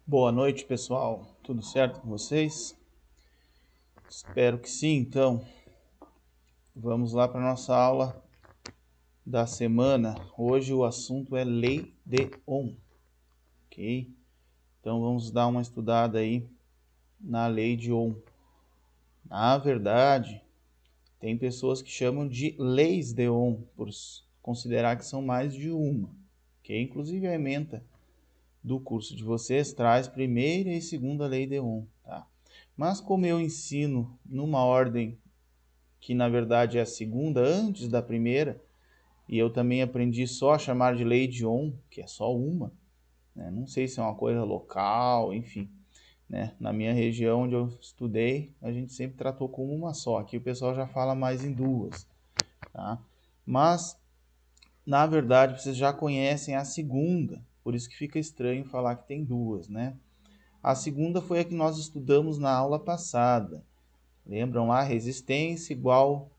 Boa noite, pessoal. Tudo certo com vocês? Espero que sim. Então, vamos lá para a nossa aula da semana. Hoje o assunto é Lei de Ohm, ok? Então, vamos dar uma estudada aí na Lei de Ohm. Na verdade, tem pessoas que chamam de leis de Ohm, por considerar que são mais de uma, ok? Inclusive, a ementa do curso de vocês traz primeira e segunda lei de Ohm, tá? Mas como eu ensino numa ordem que na verdade é a segunda antes da primeira, e eu também aprendi só a chamar de lei de Ohm, que é só uma, né? Não sei se é uma coisa local, enfim, né? Na minha região onde eu estudei, a gente sempre tratou como uma só. Aqui o pessoal já fala mais em duas, tá? Mas na verdade vocês já conhecem a segunda, por isso que fica estranho falar que tem duas, né? A segunda foi a que nós estudamos na aula passada. Lembram lá? Resistência igual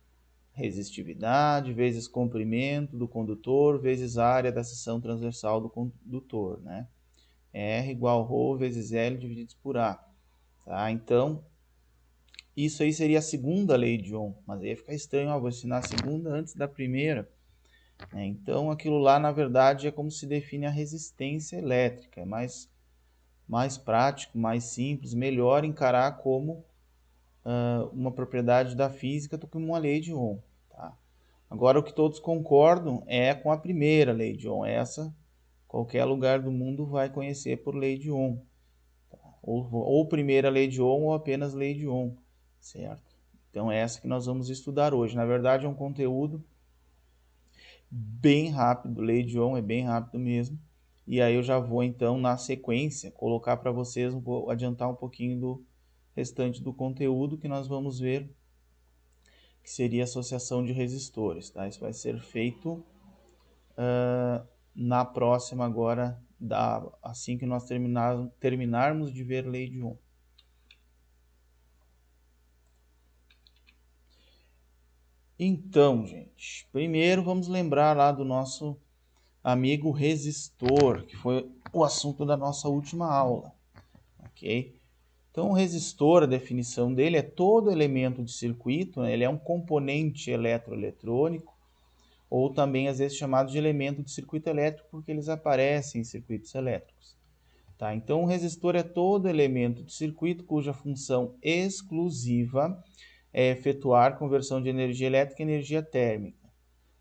resistividade vezes comprimento do condutor vezes a área da seção transversal do condutor, né? R igual ρ vezes L divididos por A. Tá? Então, isso aí seria a segunda lei de Ohm, mas aí ia ficar estranho, vou ensinar a segunda antes da primeira. Né? Então, aquilo lá, na verdade, é como se define a resistência elétrica. É mais prático, mais simples, melhor encarar como uma propriedade da física do que uma lei de Ohm. Tá? Agora, o que todos concordam é com a primeira lei de Ohm. Essa, qualquer lugar do mundo vai conhecer por lei de Ohm. Tá? Ou primeira lei de Ohm ou apenas lei de Ohm, certo? Então, é essa que nós vamos estudar hoje. Na verdade, é um conteúdo bem rápido. Lei de Ohm é bem rápido mesmo. E aí eu já vou, então, na sequência, colocar para vocês, adiantar um pouquinho do restante do conteúdo que nós vamos ver, que seria associação de resistores. Tá? Isso vai ser feito na próxima agora, assim que nós terminarmos de ver lei de Ohm. Então, gente, primeiro vamos lembrar lá do nosso amigo resistor, que foi o assunto da nossa última aula, ok? Então, o resistor, a definição dele é todo elemento de circuito, né? Ele é um componente eletroeletrônico, ou também às vezes chamado de elemento de circuito elétrico, porque eles aparecem em circuitos elétricos. Tá? Então, o resistor é todo elemento de circuito cuja função exclusiva é efetuar conversão de energia elétrica em energia térmica.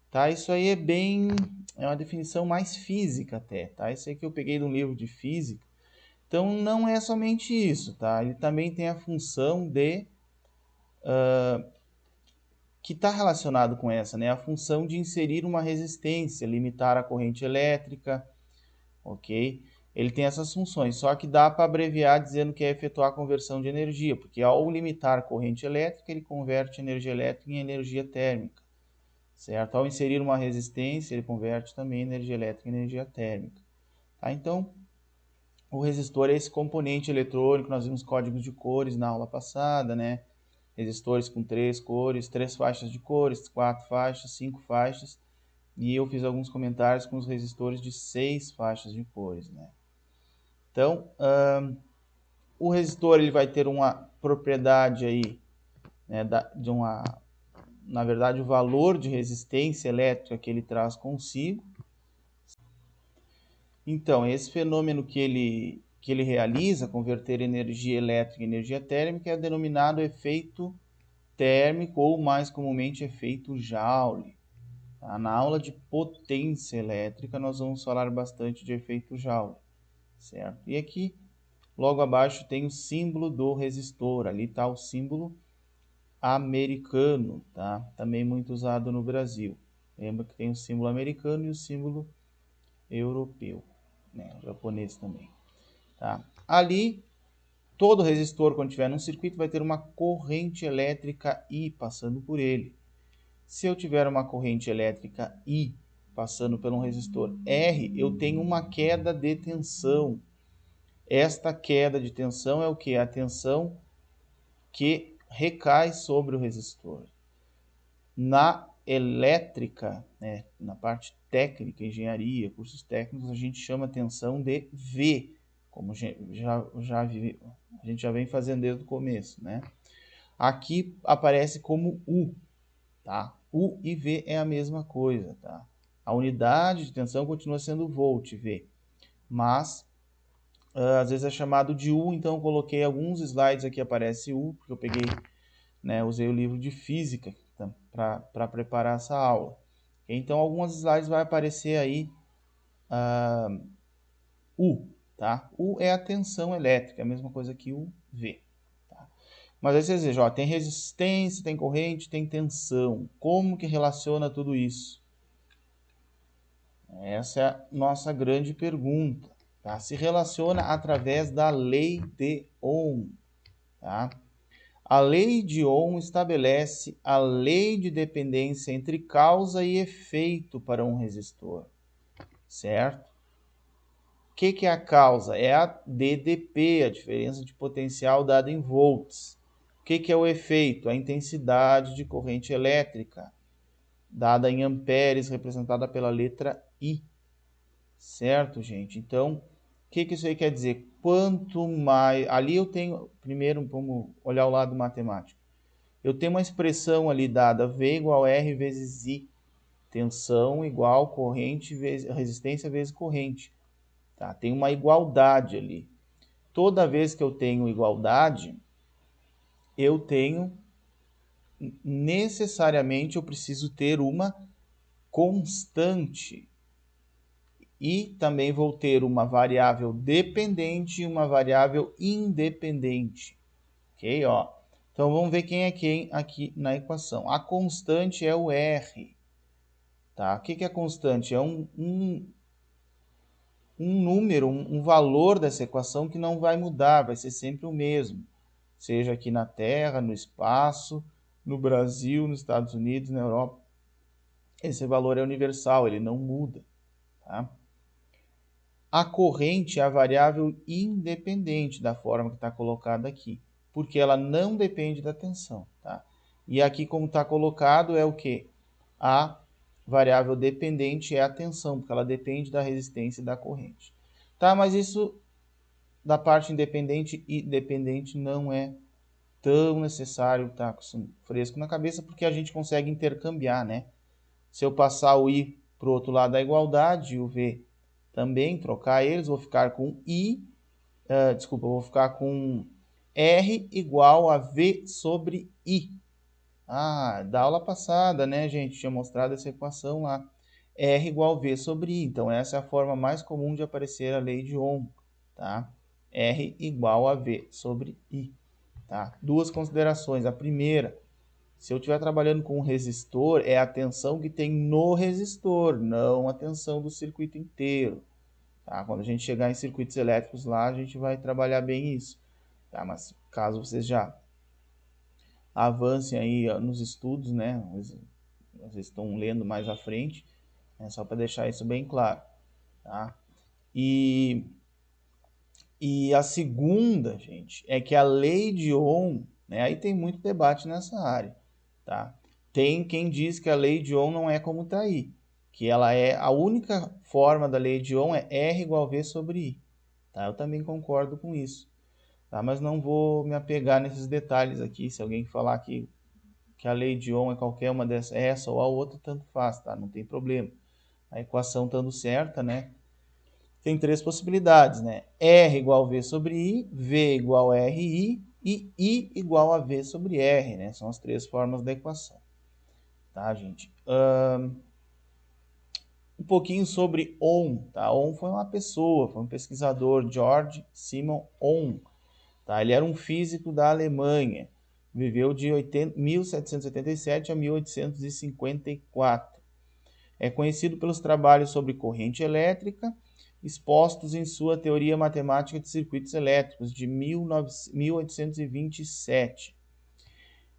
Tá? Isso aí é uma definição mais física até. Tá? Isso aí que eu peguei de um livro de física. Então, não é somente isso. Tá? Ele também tem a função que está relacionado com essa, né? A função de inserir uma resistência, limitar a corrente elétrica, ok? Ele tem essas funções, só que dá para abreviar dizendo que é efetuar a conversão de energia, porque ao limitar a corrente elétrica, ele converte energia elétrica em energia térmica, certo? Ao inserir uma resistência, ele converte também energia elétrica em energia térmica. Tá? Então, o resistor é esse componente eletrônico, nós vimos códigos de cores na aula passada, né? Resistores com 3 cores, 3 faixas de cores, 4 faixas, 5 faixas, e eu fiz alguns comentários com os resistores de 6 faixas de cores, né? Então, o resistor ele vai ter uma propriedade aí, né, na verdade, o valor de resistência elétrica que ele traz consigo. Então, esse fenômeno que ele realiza, converter energia elétrica em energia térmica, é denominado efeito térmico ou mais comumente efeito Joule. Tá? Na aula de potência elétrica nós vamos falar bastante de efeito Joule, certo? E aqui, logo abaixo, tem o símbolo do resistor. Ali está o símbolo americano, tá? Também muito usado no Brasil. Lembra que tem o símbolo americano e o símbolo europeu, né? O japonês também. Tá? Ali, todo resistor, quando tiver num circuito, vai ter uma corrente elétrica I passando por ele. Se eu tiver uma corrente elétrica I passando por um resistor R, eu tenho uma queda de tensão. Esta queda de tensão é o que? A tensão que recai sobre o resistor. Na elétrica, né, na parte técnica, engenharia, cursos técnicos, a gente chama tensão de V. como a gente já vem fazendo desde o começo, né? Aqui aparece como U, tá? U e V é a mesma coisa, tá? A unidade de tensão continua sendo volt, V, mas às vezes é chamado de U, então eu coloquei alguns slides aqui, aparece U, porque eu peguei, né, usei o livro de física para preparar essa aula. Então, alguns slides vai aparecer aí U, tá? U é a tensão elétrica, a mesma coisa que o V. Tá? Mas aí vocês vejam, ó, tem resistência, tem corrente, tem tensão. Como que relaciona tudo isso? Essa é a nossa grande pergunta. Tá? Se relaciona através da lei de Ohm. Tá? A lei de Ohm estabelece a lei de dependência entre causa e efeito para um resistor, certo? O que é a causa? É a DDP, a diferença de potencial dada em volts. O que é o efeito? A intensidade de corrente elétrica, dada em amperes, representada pela letra I. Certo, gente? Então, o que isso aí quer dizer? Quanto mais... Ali eu tenho... Primeiro, vamos olhar o lado matemático. Eu tenho uma expressão ali dada, V igual R vezes I. Tensão igual corrente vezes resistência vezes corrente. Tá? Tem uma igualdade ali. Toda vez que eu tenho igualdade, eu tenho... Necessariamente eu preciso ter uma constante. E também vou ter uma variável dependente e uma variável independente. Ok? Ó. Então, vamos ver quem é quem aqui na equação. A constante é o R. Tá? O que é constante? É um número, um valor dessa equação que não vai mudar, vai ser sempre o mesmo. Seja aqui na Terra, no espaço, no Brasil, nos Estados Unidos, na Europa. Esse valor é universal, ele não muda. Tá? A corrente é a variável independente da forma que está colocada aqui, porque ela não depende da tensão. Tá? E aqui, como está colocado, é o que? A variável dependente é a tensão, porque ela depende da resistência da corrente. Tá, mas isso da parte independente e dependente não é tão necessário estar fresco na cabeça, porque a gente consegue intercambiar, né? Se eu passar o I para o outro lado da igualdade e o V também, trocar eles, vou ficar com vou ficar com R igual a V sobre I. Da aula passada, né, gente, tinha mostrado essa equação lá. R igual a V sobre I. Então, essa é a forma mais comum de aparecer a lei de Ohm, tá? R igual a V sobre I, tá? Duas considerações. A primeira, se eu estiver trabalhando com um resistor, é a tensão que tem no resistor, não a tensão do circuito inteiro. Tá? Quando a gente chegar em circuitos elétricos lá, a gente vai trabalhar bem isso. Tá? Mas caso vocês já avancem aí nos estudos, né? Vocês estão lendo mais à frente, só para deixar isso bem claro. Tá? E a segunda, gente, é que a lei de Ohm, né? Aí tem muito debate nessa área. Tá? Tem quem diz que a lei de Ohm não é como está aí, que ela é a única forma da lei de Ohm é R igual a V sobre I. Tá? Eu também concordo com isso, tá? Mas não vou me apegar nesses detalhes aqui. Se alguém falar que a lei de Ohm é qualquer uma dessas, essa ou a outra, tanto faz, tá? Não tem problema. A equação estando certa, né? Tem três possibilidades, né? R igual a V sobre I, V igual a RI e I igual a V sobre R, né? São as três formas da equação. Tá, gente? Um pouquinho sobre Ohm, tá? Ohm foi uma pessoa, foi um pesquisador, George Simon Ohm, tá? Ele era um físico da Alemanha, viveu de 1787 a 1854. É conhecido pelos trabalhos sobre corrente elétrica, expostos em sua Teoria Matemática de Circuitos Elétricos, de 1827,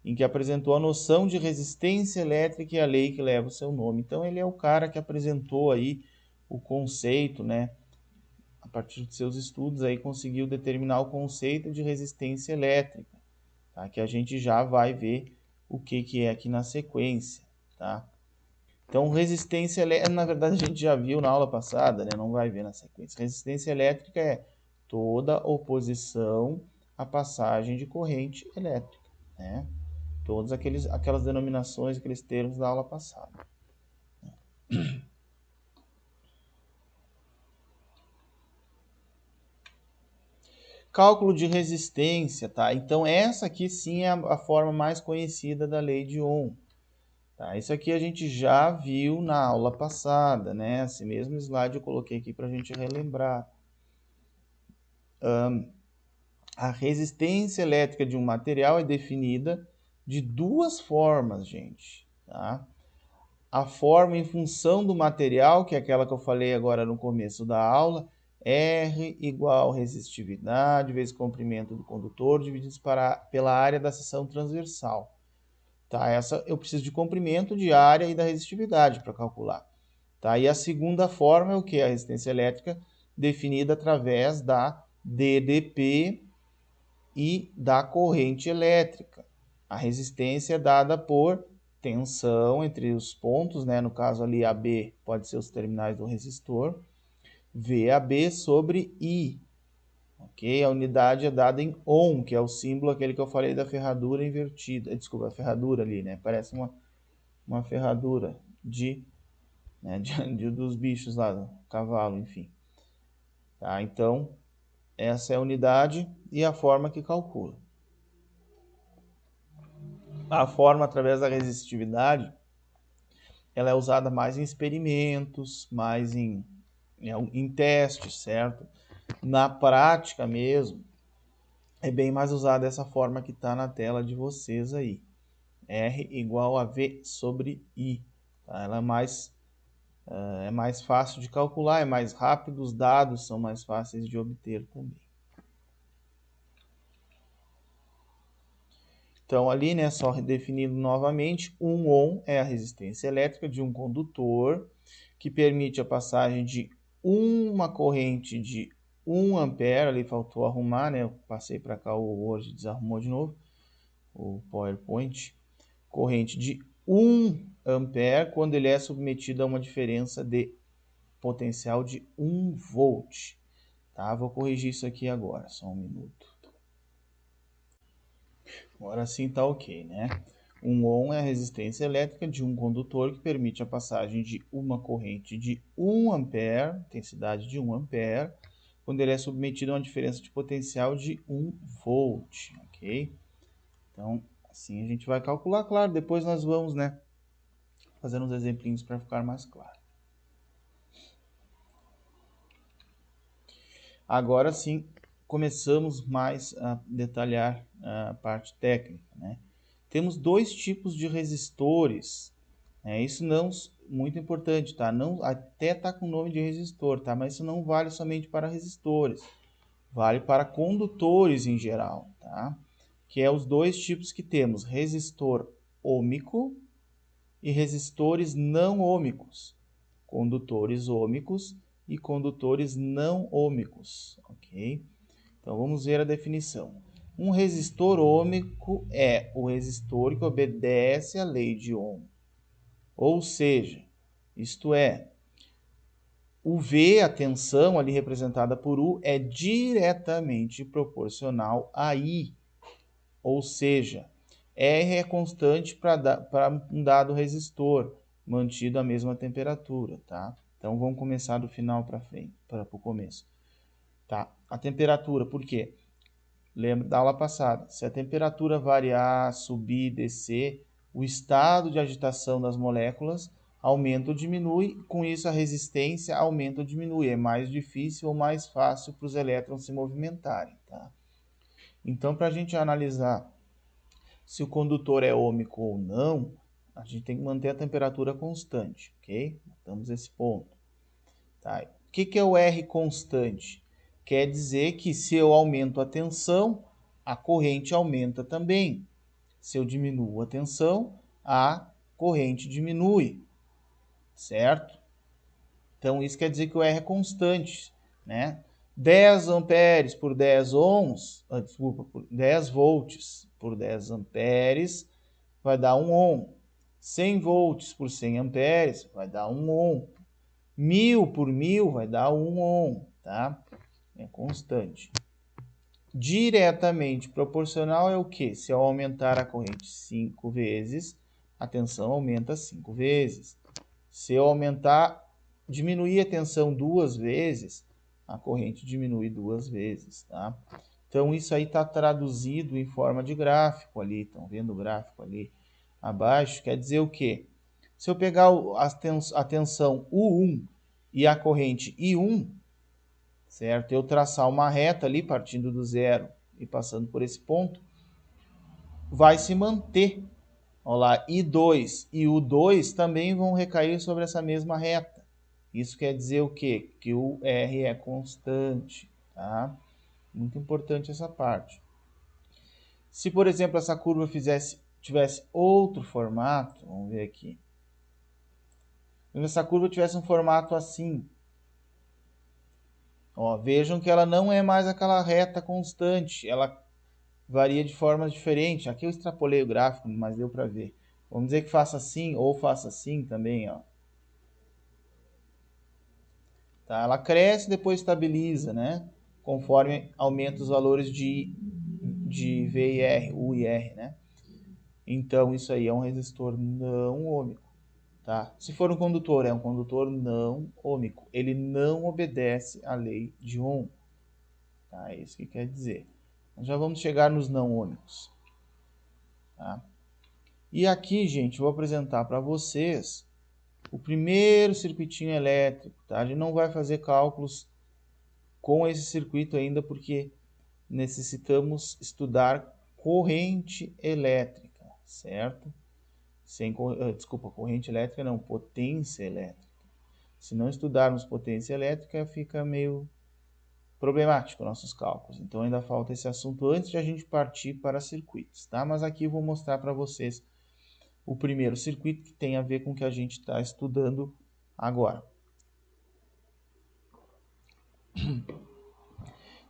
em que apresentou a noção de resistência elétrica e a lei que leva o seu nome. Então, ele é o cara que apresentou aí o conceito, né? A partir de seus estudos, aí conseguiu determinar o conceito de resistência elétrica, tá? Que a gente já vai ver o que é aqui na sequência, tá? Então, resistência elétrica, na verdade, a gente já viu na aula passada, né? Não vai ver na sequência. Resistência elétrica é toda oposição à passagem de corrente elétrica, né? Todas aquelas denominações, aqueles termos da aula passada. Cálculo de resistência, tá? Então, essa aqui sim é a forma mais conhecida da lei de Ohm. Tá? Isso aqui a gente já viu na aula passada, né? Esse mesmo slide eu coloquei aqui para a gente relembrar. A resistência elétrica de um material é definida de duas formas, gente, tá? A forma em função do material, que é aquela que eu falei agora no começo da aula, R igual resistividade vezes comprimento do condutor dividido pela área da seção transversal. Tá? Essa eu preciso de comprimento, de área e da resistividade para calcular. Tá? E a segunda forma é o que? A resistência elétrica definida através da DDP e da corrente elétrica. A resistência é dada por tensão entre os pontos, né? No caso ali AB pode ser os terminais do resistor, VAB sobre I. Ok? A unidade é dada em Ohm, que é o símbolo aquele que eu falei da ferradura invertida. Desculpa, a ferradura ali, né? Parece uma ferradura né? Dos bichos lá, do cavalo, enfim. Tá? Então, essa é a unidade e a forma que calcula. A forma através da resistividade, ela é usada mais em experimentos, mais em testes, certo? Na prática mesmo, é bem mais usada essa forma que está na tela de vocês aí. R igual a V sobre I. Tá? Ela é mais fácil de calcular, é mais rápido, os dados são mais fáceis de obter também. Então, ali, né, só redefinindo novamente, 1 ohm é a resistência elétrica de um condutor que permite a passagem de uma corrente de 1 ampere, ali faltou arrumar, né, eu passei para cá, o Word desarrumou de novo, o PowerPoint, corrente de 1 ampere quando ele é submetido a uma diferença de potencial de 1 volt. Tá? Vou corrigir isso aqui agora, só um minuto. Agora sim está ok, né? 1 ohm é a resistência elétrica de um condutor que permite a passagem de uma corrente de 1 ampere, intensidade de 1 ampere, quando ele é submetido a uma diferença de potencial de 1 volt, ok? Então, assim a gente vai calcular, claro, depois nós vamos, né, fazer uns exemplinhos para ficar mais claro. Agora sim, começamos mais a detalhar a parte técnica, né? Temos dois tipos de resistores, isso não muito importante, tá? Não, até tá com o nome de resistor, tá? Mas isso não vale somente para resistores, vale para condutores em geral, tá? Que é os dois tipos que temos, resistor ôhmico e resistores não ôhmicos, condutores ôhmicos e condutores não ôhmicos, ok? Então vamos ver a definição. Um resistor ôhmico é o resistor que obedece à lei de Ohm. Ou seja, isto é, o V, a tensão ali representada por U, é diretamente proporcional a I. Ou seja, R é constante para um dado resistor, mantido a mesma temperatura, tá? Então vamos começar do final para frente, para o começo. Tá? A temperatura, por quê? Lembra da aula passada, se a temperatura variar, subir, descer, o estado de agitação das moléculas aumenta ou diminui, com isso a resistência aumenta ou diminui, é mais difícil ou mais fácil para os elétrons se movimentarem. Tá? Então, para a gente analisar se o condutor é ôhmico ou não, a gente tem que manter a temperatura constante, ok? Notamos esse ponto. Tá? O que é o R constante? Quer dizer que se eu aumento a tensão, a corrente aumenta também. Se eu diminuo a tensão, a corrente diminui, certo? Então, isso quer dizer que o R é constante, né? 10 amperes por 10 ohms, desculpa, por 10 volts por 10 amperes vai dar 1 ohm. 100 volts por 100 amperes vai dar 1 ohm. 1000 por 1000 vai dar 1 ohm, tá? é constante. Diretamente proporcional é o quê? Se eu aumentar a corrente 5 vezes, a tensão aumenta 5 vezes. Se eu diminuir a tensão 2 vezes, a corrente diminui 2 vezes, tá? Então, isso aí está traduzido em forma de gráfico ali. Estão vendo o gráfico ali abaixo? Quer dizer o quê? Se eu pegar a tensão U1 e a corrente I1, certo? Eu traçar uma reta ali, partindo do zero e passando por esse ponto, vai se manter. Olha lá, I2 e U2 também vão recair sobre essa mesma reta. Isso quer dizer o quê? Que o R é constante, tá? Muito importante essa parte. Se, por exemplo, essa curva tivesse outro formato, vamos ver aqui. Se essa curva tivesse um formato assim, ó, vejam que ela não é mais aquela reta constante, ela varia de formas diferentes. Aqui eu extrapolei o gráfico, mas deu para ver. Vamos dizer que faça assim ou faça assim também, ó. Tá? Ela cresce e depois estabiliza, né? Conforme aumenta os valores de V e R, U e R, né? Então, isso aí é um resistor não ômico, tá? Se for um condutor, é um condutor não ômico. Ele não obedece à lei de Ohm. Tá? É isso que quer dizer. Nós já vamos chegar nos não ômicos. Tá? E aqui, gente, vou apresentar para vocês o primeiro circuitinho elétrico. Tá? A gente não vai fazer cálculos com esse circuito ainda, porque necessitamos estudar corrente elétrica, certo? Desculpa, corrente elétrica não, potência elétrica. Se não estudarmos potência elétrica, fica meio problemático nossos cálculos. Então ainda falta esse assunto antes de a gente partir para circuitos, tá? Mas aqui eu vou mostrar para vocês o primeiro circuito que tem a ver com o que a gente está estudando agora.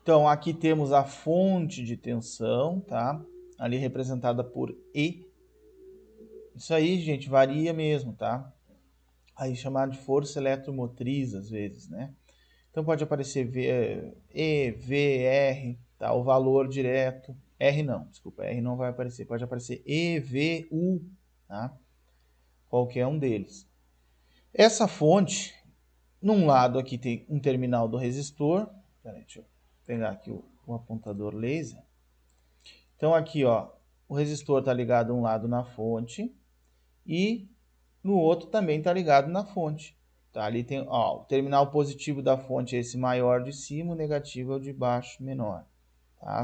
Então aqui temos a fonte de tensão, tá? Ali representada por E. Isso aí, gente, varia mesmo, tá? Aí chamado de força eletromotriz às vezes, né? Então pode aparecer E, V, R, tá? O valor direto. R não, desculpa, R não vai aparecer. Pode aparecer E, V, U, tá? Qualquer um deles. Essa fonte, num lado aqui tem um terminal do resistor. Peraí, deixa eu pegar aqui o apontador laser. Então aqui, ó, o resistor está ligado a um lado na fonte e no outro também está ligado na fonte. Tá? Ali tem, ó, o terminal positivo da fonte é esse maior de cima, o negativo é o de baixo menor. Tá?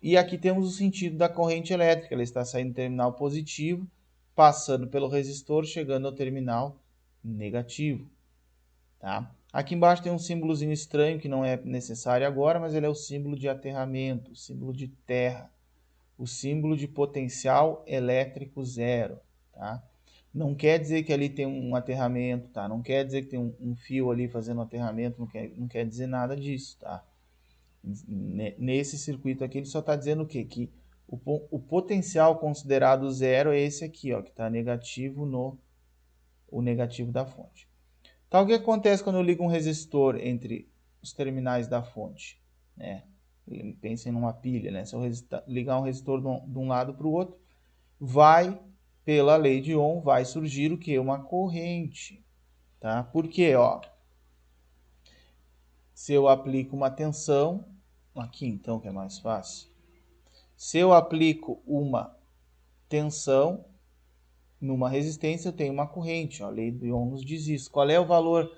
E aqui temos o sentido da corrente elétrica. Ela está saindo do terminal positivo, passando pelo resistor, chegando ao terminal negativo. Tá? Aqui embaixo tem um símbolozinho estranho que não é necessário agora, mas ele é o símbolo de aterramento, o símbolo de terra, o símbolo de potencial elétrico zero. Tá? Não quer dizer que ali tem um aterramento, tá? Não quer dizer que tem um fio ali fazendo um aterramento, não quer dizer nada disso, tá? Nesse circuito aqui ele só está dizendo o quê? Que o potencial considerado zero é esse aqui, ó, que está negativo o negativo da fonte. Então, o que acontece quando eu ligo um resistor entre os terminais da fonte? Né? Pensem numa pilha, né? Se eu ligar um resistor de um lado para o outro, vai, pela lei de Ohm, vai surgir o que? Uma corrente. Tá? Por quê? Ó, se eu aplico uma tensão, aqui então que é mais fácil. Se eu aplico uma tensão numa resistência, eu tenho uma corrente. Ó, a lei de Ohm nos diz isso. Qual é o valor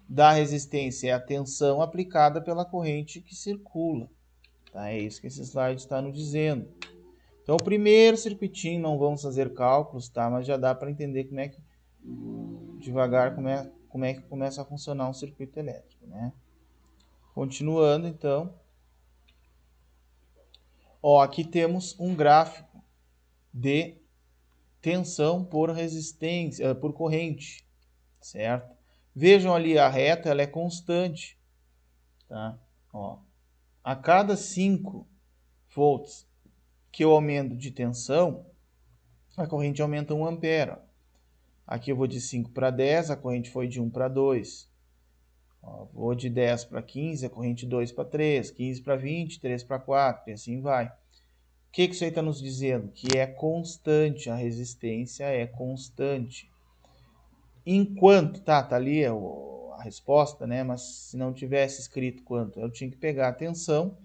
da resistência? É a tensão aplicada pela corrente que circula. Tá? É isso que esse slide está nos dizendo. Então, o primeiro circuitinho, não vamos fazer cálculos, tá? Mas já dá para entender como é que, devagar, como é que começa a funcionar um circuito elétrico, né? Continuando, então. Ó, aqui temos um gráfico de tensão por resistência, por corrente, certo? Vejam ali a reta, ela é constante, tá? Ó, a cada 5 volts que eu aumento de tensão, a corrente aumenta 1 ampere. Aqui eu vou de 5 para 10, a corrente foi de 1 para 2. Ó, vou de 10 para 15, a corrente 2 para 3, 15 para 20, 3 para 4, e assim vai. O que isso aí está nos dizendo? Que é constante, a resistência é constante. Enquanto, tá ali a resposta, né? Mas se não tivesse escrito quanto, eu tinha que pegar a tensão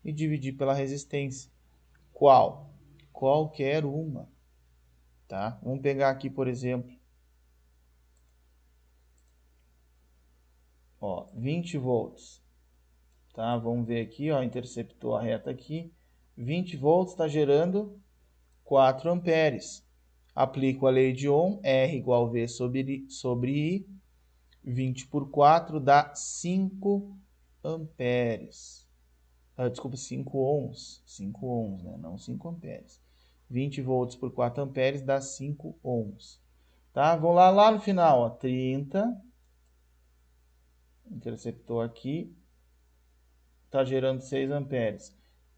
e dividir pela resistência. Qual? Qualquer uma, tá? Vamos pegar aqui, por exemplo, ó, 20 volts, tá? Vamos ver aqui, ó, interceptou a reta aqui. 20 volts está gerando 4 amperes. Aplico a lei de Ohm, R igual V sobre I. 20 por 4 dá 5 amperes. Desculpa, 5 ohms. 5 ohms, né? Não 5 amperes. 20 volts por 4 amperes dá 5 ohms. Tá? Vou lá no final, ó, 30. Interceptou aqui. Está gerando 6 amperes.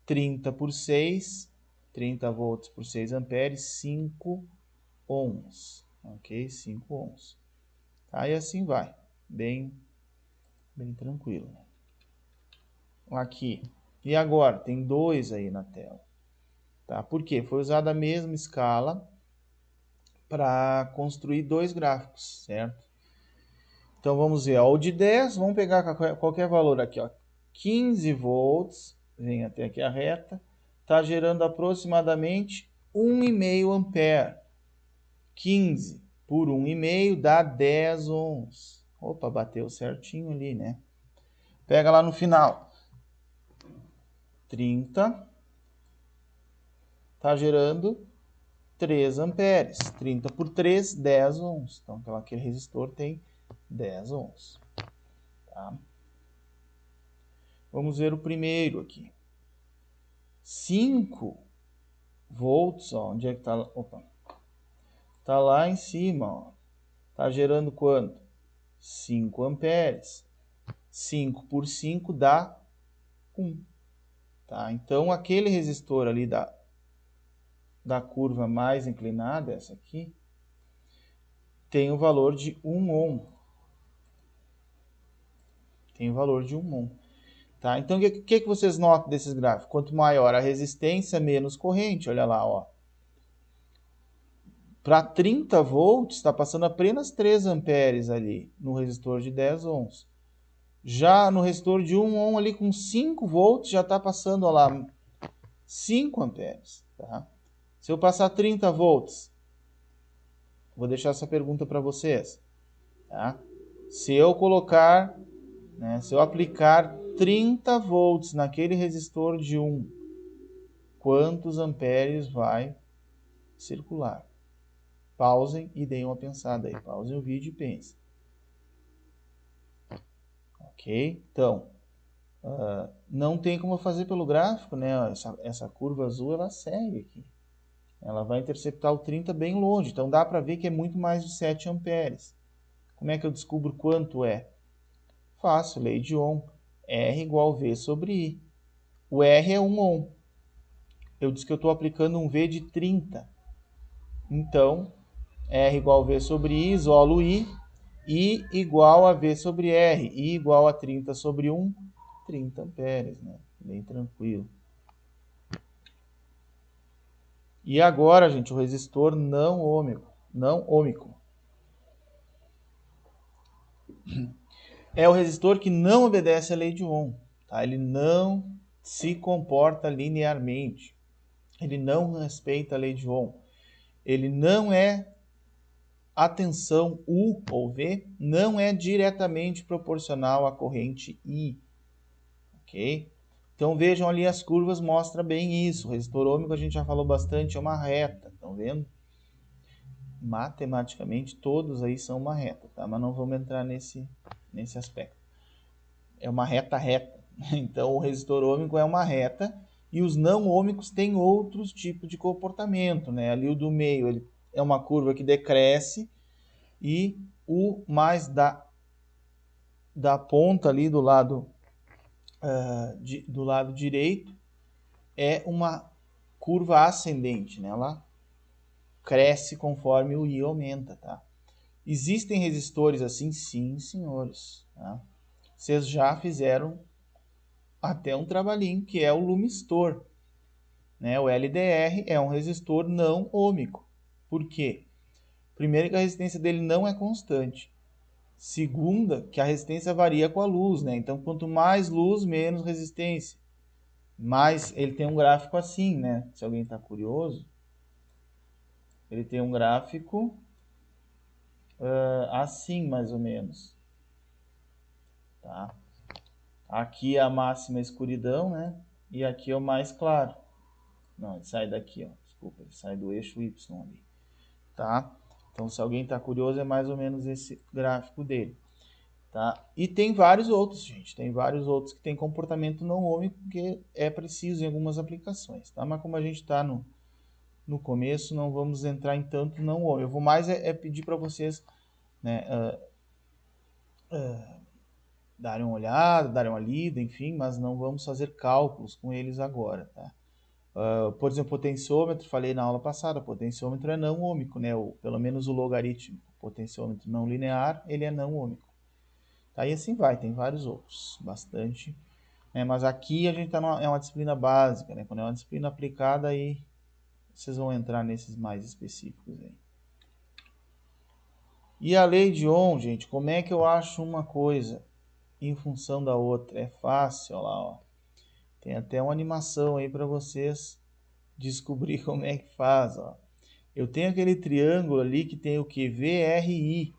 30 por 6, 30 volts por 6 amperes, 5 ohms. Ok? 5 ohms. Tá? E assim vai. Bem tranquilo. Aqui. E agora? Tem 2 aí na tela. Tá? Por quê? Foi usada a mesma escala para construir 2 gráficos, certo? Então vamos ver, ó, o de 10, vamos pegar qualquer valor aqui, ó, 15 volts, vem até aqui a reta, está gerando aproximadamente 1,5 ampere. 15 por 1,5 dá 10 ohms. Opa, bateu certinho ali, né? Pega lá no final. 30 está gerando 3 amperes. 30 por 3, 10 ohms. Então aquele resistor tem 10 ohms. Tá? Vamos ver o primeiro aqui. 5 volts, ó, onde é que tá? Opa. Tá lá em cima, ó. Tá gerando quanto? 5 amperes. 5 por 5 dá 1. Tá? Então, aquele resistor ali da curva mais inclinada, essa aqui, tem o valor de 1 ohm. Tem o valor de 1 ohm. Tá? Então, o que vocês notam desses gráficos? Quanto maior a resistência, menos corrente. Olha lá, ó. Para 30 volts, está passando apenas 3 amperes ali no resistor de 10 ohms. Já no resistor de 1 ohm ali com 5 volts, já está passando, ó lá, 5 amperes. Tá? Se eu passar 30 volts, vou deixar essa pergunta para vocês. Tá? Se eu colocar, né, se eu aplicar 30 volts naquele resistor de 1, quantos amperes vai circular? Pausem e deem uma pensada aí. Pausem o vídeo e pensem. Ok? Então, não tem como fazer pelo gráfico, né? Essa curva azul, ela segue aqui. Ela vai interceptar o 30 bem longe. Então, dá para ver que é muito mais de 7 amperes. Como é que eu descubro quanto é? Fácil, lei de Ohm. R igual V sobre I. O R é 1 ohm. Eu disse que eu estou aplicando um V de 30. Então, R igual V sobre I, isolo I. I igual a V sobre R. I igual a 30 sobre 1. 30 amperes, né? Bem tranquilo. E agora, gente, o resistor não ômico. É o resistor que não obedece à lei de Ohm. Tá? Ele não se comporta linearmente. Ele não respeita a lei de Ohm. Ele não é, a tensão U ou V não é diretamente proporcional à corrente I. Ok? Então vejam ali as curvas, mostra bem isso. O resistor ômico a gente já falou bastante, é uma reta. Estão vendo? Matematicamente todos aí são uma reta, tá? Mas não vamos entrar nesse aspecto. É uma reta. Então o resistor ômico é uma reta e os não ômicos têm outros tipos de comportamento, né? Ali o do meio ele é uma curva que decresce e o mais da ponta ali do lado direito é uma curva ascendente, né? Ela cresce conforme o I aumenta, tá? Existem resistores assim? Sim, senhores. Tá? vocês já fizeram até um trabalhinho, que é o lumistor, né? O LDR é um resistor não ôhmico. Por quê? Primeiro, que a resistência dele não é constante. Segunda, que a resistência varia com a luz, né? Então, quanto mais luz, menos resistência. Mas ele tem um gráfico assim, né? Se alguém está curioso, ele tem um gráfico assim, mais ou menos. Tá? Aqui é a máxima escuridão, né? E aqui é o mais claro. Não, ele sai daqui, ó. Desculpa, ele sai do eixo Y ali. Tá? Então, se alguém está curioso, é mais ou menos esse gráfico dele. Tá? E tem vários outros, gente. Tem vários outros que tem comportamento não ôhmico, que é preciso em algumas aplicações. Tá? Mas como a gente está no começo, não vamos entrar em tanto não ôhmico. Eu vou mais pedir para vocês, né, darem uma olhada, darem uma lida, enfim, mas não vamos fazer cálculos com eles agora. Tá? Por exemplo, potenciômetro, falei na aula passada, potenciômetro é não ôhmico, né? Pelo menos o logaritmo. Potenciômetro não linear, ele é não ôhmico. Tá? E assim vai, tem vários outros, bastante. Né? Mas aqui a gente tá é uma disciplina básica, né? Quando é uma disciplina aplicada, aí vocês vão entrar nesses mais específicos aí. E a lei de Ohm, gente, como é que eu acho uma coisa em função da outra? É fácil, olha lá, ó. Tem até uma animação aí para vocês descobrir como é que faz, ó. Eu tenho aquele triângulo ali que tem o que? VRI,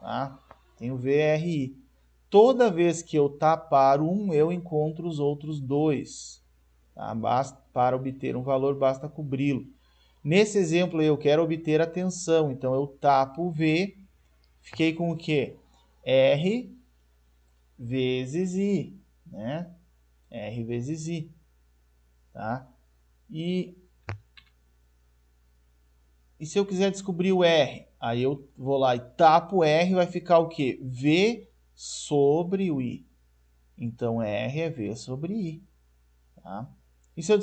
tá? Tem o VRI. Toda vez que eu tapar um, eu encontro os outros dois. Tá? Para obter um valor, basta cobri-lo. Nesse exemplo, eu quero obter a tensão. Então, eu tapo o V, fiquei com o quê? R vezes I, né? R vezes I, tá? E se eu quiser descobrir o R? Aí eu vou lá e tapo o R, vai ficar o quê? V sobre o I. Então, R é V sobre I. Tá? E se eu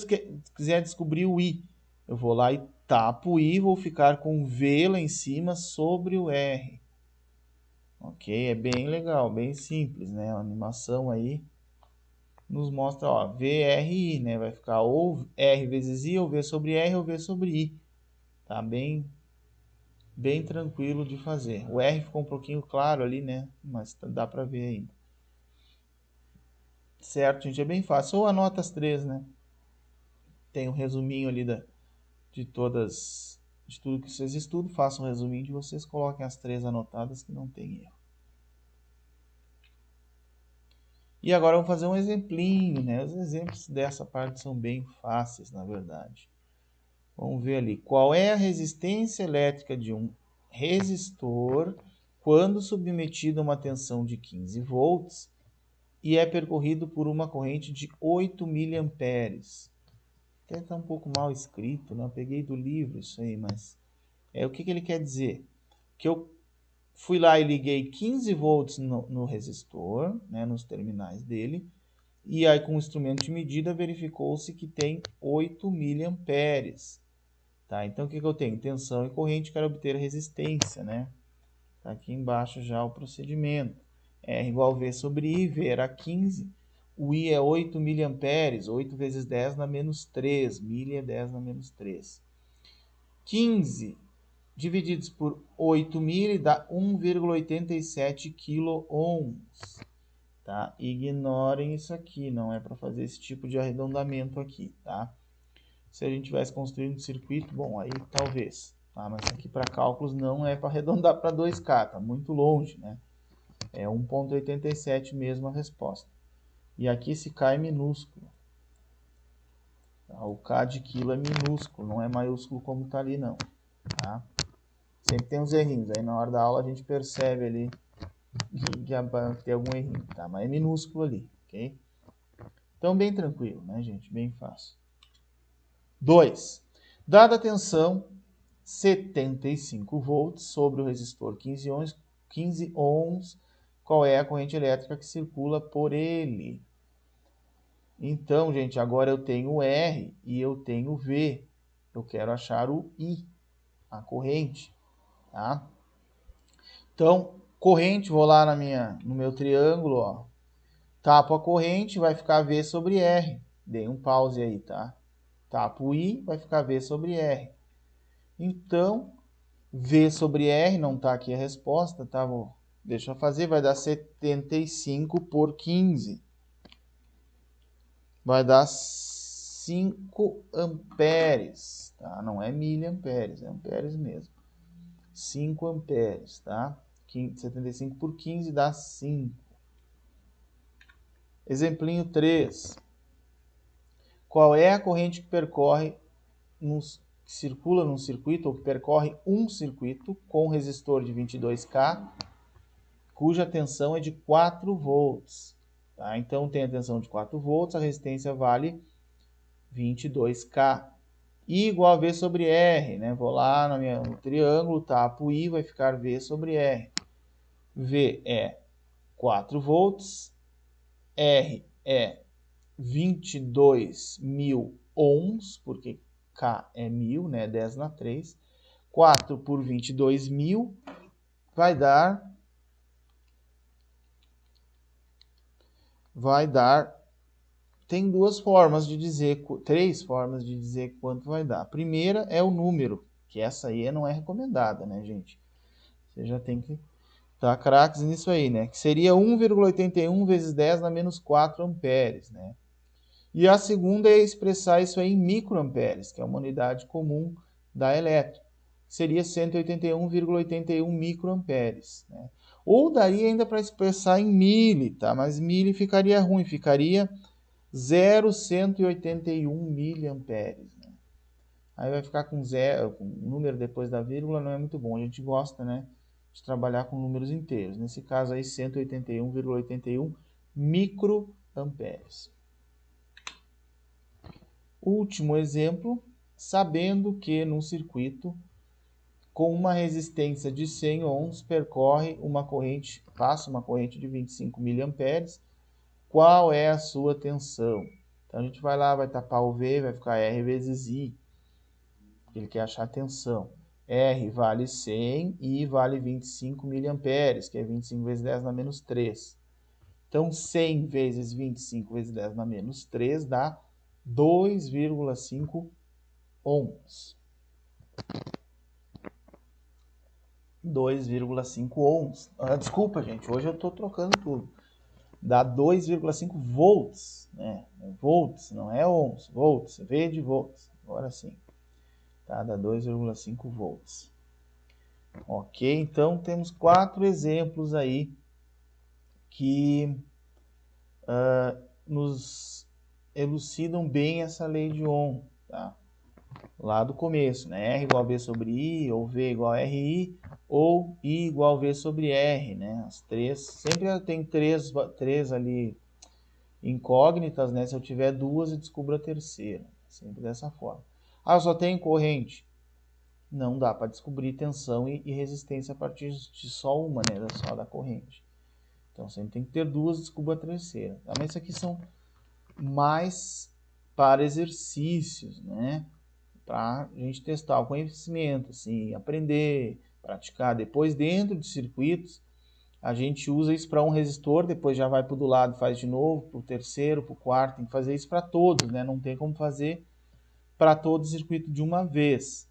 quiser descobrir o I? Eu vou lá e tapo o I, vou ficar com V lá em cima sobre o R. Ok? É bem legal, bem simples, né? A animação aí nos mostra, ó, VRI, né? Vai ficar ou R vezes I, ou V sobre R, ou V sobre I. Tá bem tranquilo de fazer. O R ficou um pouquinho claro ali, né? Mas dá para ver ainda. Certo, gente? É bem fácil. Ou anota as três, né? Tem um resuminho ali de tudo que vocês estudam. Façam um resuminho de vocês. Coloquem as três anotadas que não tem erro. E agora eu vou fazer um exemplinho, né? Os exemplos dessa parte são bem fáceis, na verdade. Vamos ver ali. Qual é a resistência elétrica de um resistor quando submetido a uma tensão de 15 volts e é percorrido por uma corrente de 8 mA? Até está um pouco mal escrito, né? Eu peguei do livro isso aí, mas o que ele quer dizer? Que eu fui lá e liguei 15 volts no resistor, né, nos terminais dele, e aí com o instrumento de medida verificou-se que tem 8 mA. Tá? Então o que eu tenho? Tensão e corrente, quero obter a resistência, né? Tá aqui embaixo já o procedimento. R igual V sobre I, V era 15, o I é 8 mA, 8 vezes 10 na menos 3, milha é 10 na menos 3. 15 divididos por 8 mil dá 1,87 quiloohms. Tá? Ignorem isso aqui, não é para fazer esse tipo de arredondamento aqui, tá? Se a gente tivesse construindo um circuito, bom, aí talvez. Tá? Mas aqui para cálculos não é para arredondar para 2K, tá muito longe, né? É 1,87 mesmo a resposta. E aqui esse K é minúsculo. Tá? O K de quilo é minúsculo, não é maiúsculo como está ali não. Tá? Sempre tem uns errinhos. Aí na hora da aula a gente percebe ali que tem algum errinho, tá? Mas é minúsculo ali, ok? Então bem tranquilo, né, gente? Bem fácil. 2. Dada a tensão 75 volts sobre o resistor 15 ohms, qual é a corrente elétrica que circula por ele? Então, gente, agora eu tenho o R e eu tenho o V. Eu quero achar o I, a corrente, tá? Então, corrente, vou lá no meu triângulo, ó. Tapo a corrente, vai ficar V sobre R. Dei um pause aí, tá? Tapo I, vai ficar V sobre R. Então, V sobre R, não está aqui a resposta, tá? Deixa eu fazer, vai dar 75 por 15. Vai dar 5 amperes, tá? Não é miliamperes, é amperes mesmo. 5 amperes, tá? 75 por 15 dá 5. Exemplinho 3. Qual é a corrente que que circula num circuito ou que percorre um circuito com resistor de 22K, cuja tensão é de 4 volts? Tá? Então, tem a tensão de 4 volts, a resistência vale 22K. I igual a V sobre R, né? Vou lá no triângulo, tapo I, vai ficar V sobre R. V é 4 volts, R é 22.000 ohms, porque K é 1000, né? 10 na 3. 4 por 22.000 vai dar... Tem duas formas de dizer, três formas de dizer quanto vai dar. A primeira é o número, que essa aí não é recomendada, né, gente? Você já tem que dar craques nisso aí, né? Que seria 1,81 vezes 10 na menos 4 amperes, né? E a segunda é expressar isso aí em microamperes, que é uma unidade comum da elétrica. Seria 181,81 microamperes, né? Ou daria ainda para expressar em mili, tá? Mas mili ficaria ruim, ficaria 0,181 miliamperes, né? Aí vai ficar com zero, com um número depois da vírgula, não é muito bom. A gente gosta, né, de trabalhar com números inteiros. Nesse caso aí, 181,81 microamperes. Último exemplo, sabendo que num circuito com uma resistência de 100 ohms passa uma corrente de 25 miliamperes, qual é a sua tensão? Então a gente vai lá, vai tapar o V, vai ficar R vezes I. Ele quer achar a tensão. R vale 100 e I vale 25 miliamperes, que é 25 vezes 10 na menos 3. Então 100 vezes 25 vezes 10 na menos 3 dá 2,5 ohms. 2,5 ohms. Desculpa, gente, hoje eu estou trocando tudo. Dá 2,5 volts, né? Volts, não é ohms, volts, V de volts. Agora sim. Tá? Dá 2,5 volts. Ok, então temos 4 exemplos aí que nos elucidam bem essa lei de Ohm, tá? Lá do começo, né? R igual a V sobre I, ou V igual a RI, ou I igual a V sobre R, né? As três, sempre tem três ali incógnitas, né? Se eu tiver duas, eu descubro a terceira. Sempre dessa forma. Ah, eu só tenho corrente. Não dá para descobrir tensão e resistência a partir de só uma, né? Só da corrente. Então, sempre tem que ter duas, descubra a terceira. Tá? Mas isso aqui são mais para exercícios, né? Para a gente testar o conhecimento, assim, aprender, praticar. Depois, dentro de circuitos, a gente usa isso para um resistor, depois já vai para o do lado, faz de novo, para o terceiro, para o quarto. Tem que fazer isso para todos, né? Não tem como fazer para todo o circuito de uma vez.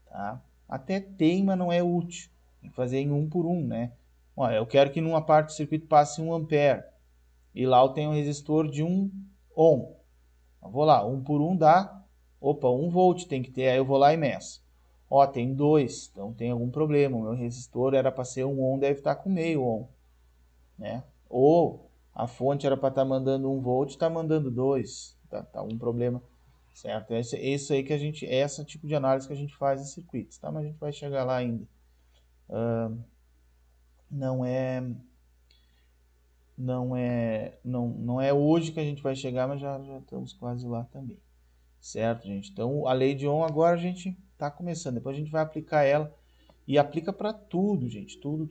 Tá? Até tem, mas não é útil. Tem que fazer em um por um, né? Olha, eu quero que numa parte do circuito passe 1 ampere. E lá eu tenho um resistor de 1 ohm. Eu vou lá, 1 por 1 dá... Opa, 1 volt tem que ter, aí eu vou lá e meço. Ó, tem 2, então tem algum problema. O meu resistor era para ser 1 ohm, deve estar com meio ohm. Né? Ou a fonte era para estar mandando 1 volt, está mandando 2. Tá algum problema. Certo? Isso aí que a gente, esse tipo de análise que a gente faz em circuitos, tá? Mas a gente vai chegar lá ainda. Não é hoje que a gente vai chegar, mas já estamos quase lá também. Certo, gente? Então, a lei de Ohm agora a gente está começando. Depois a gente vai aplicar ela e aplica para tudo, gente. Tudo,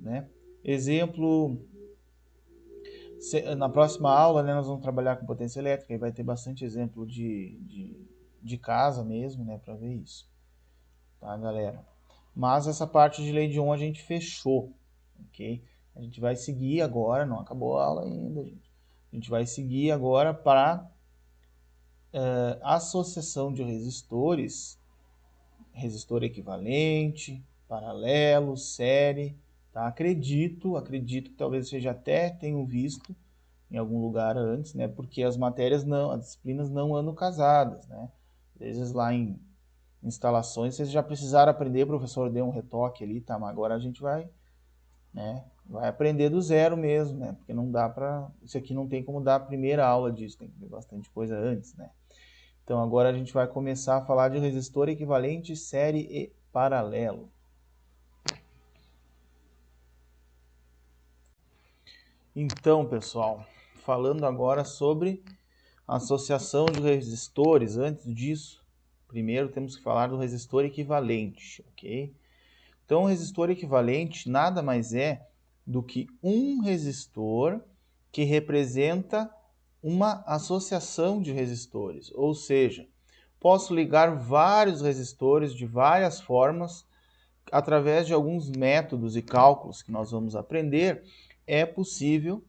né? Exemplo, na próxima aula, né, nós vamos trabalhar com potência elétrica e vai ter bastante exemplo de casa mesmo, né, para ver isso. Tá, galera? Mas essa parte de lei de Ohm a gente fechou, ok? A gente vai seguir agora, não acabou a aula ainda, gente. A gente vai seguir agora para associação de resistores, resistor equivalente, paralelo, série, tá? Acredito que talvez vocês já até tenham visto em algum lugar antes, né? Porque as disciplinas não andam casadas, né? Às vezes lá em instalações vocês já precisaram aprender, o professor deu um retoque ali, tá? Mas agora a gente vai, né? Vai aprender do zero mesmo, né? Porque não dá para, isso aqui não tem como dar a primeira aula disso, tem que ver bastante coisa antes, né? Então agora a gente vai começar a falar de resistor equivalente, série e paralelo. Então, pessoal, falando agora sobre associação de resistores, antes disso, primeiro temos que falar do resistor equivalente, ok? Então, o resistor equivalente nada mais é do que um resistor que representa uma associação de resistores, ou seja, posso ligar vários resistores de várias formas, através de alguns métodos e cálculos que nós vamos aprender, é possível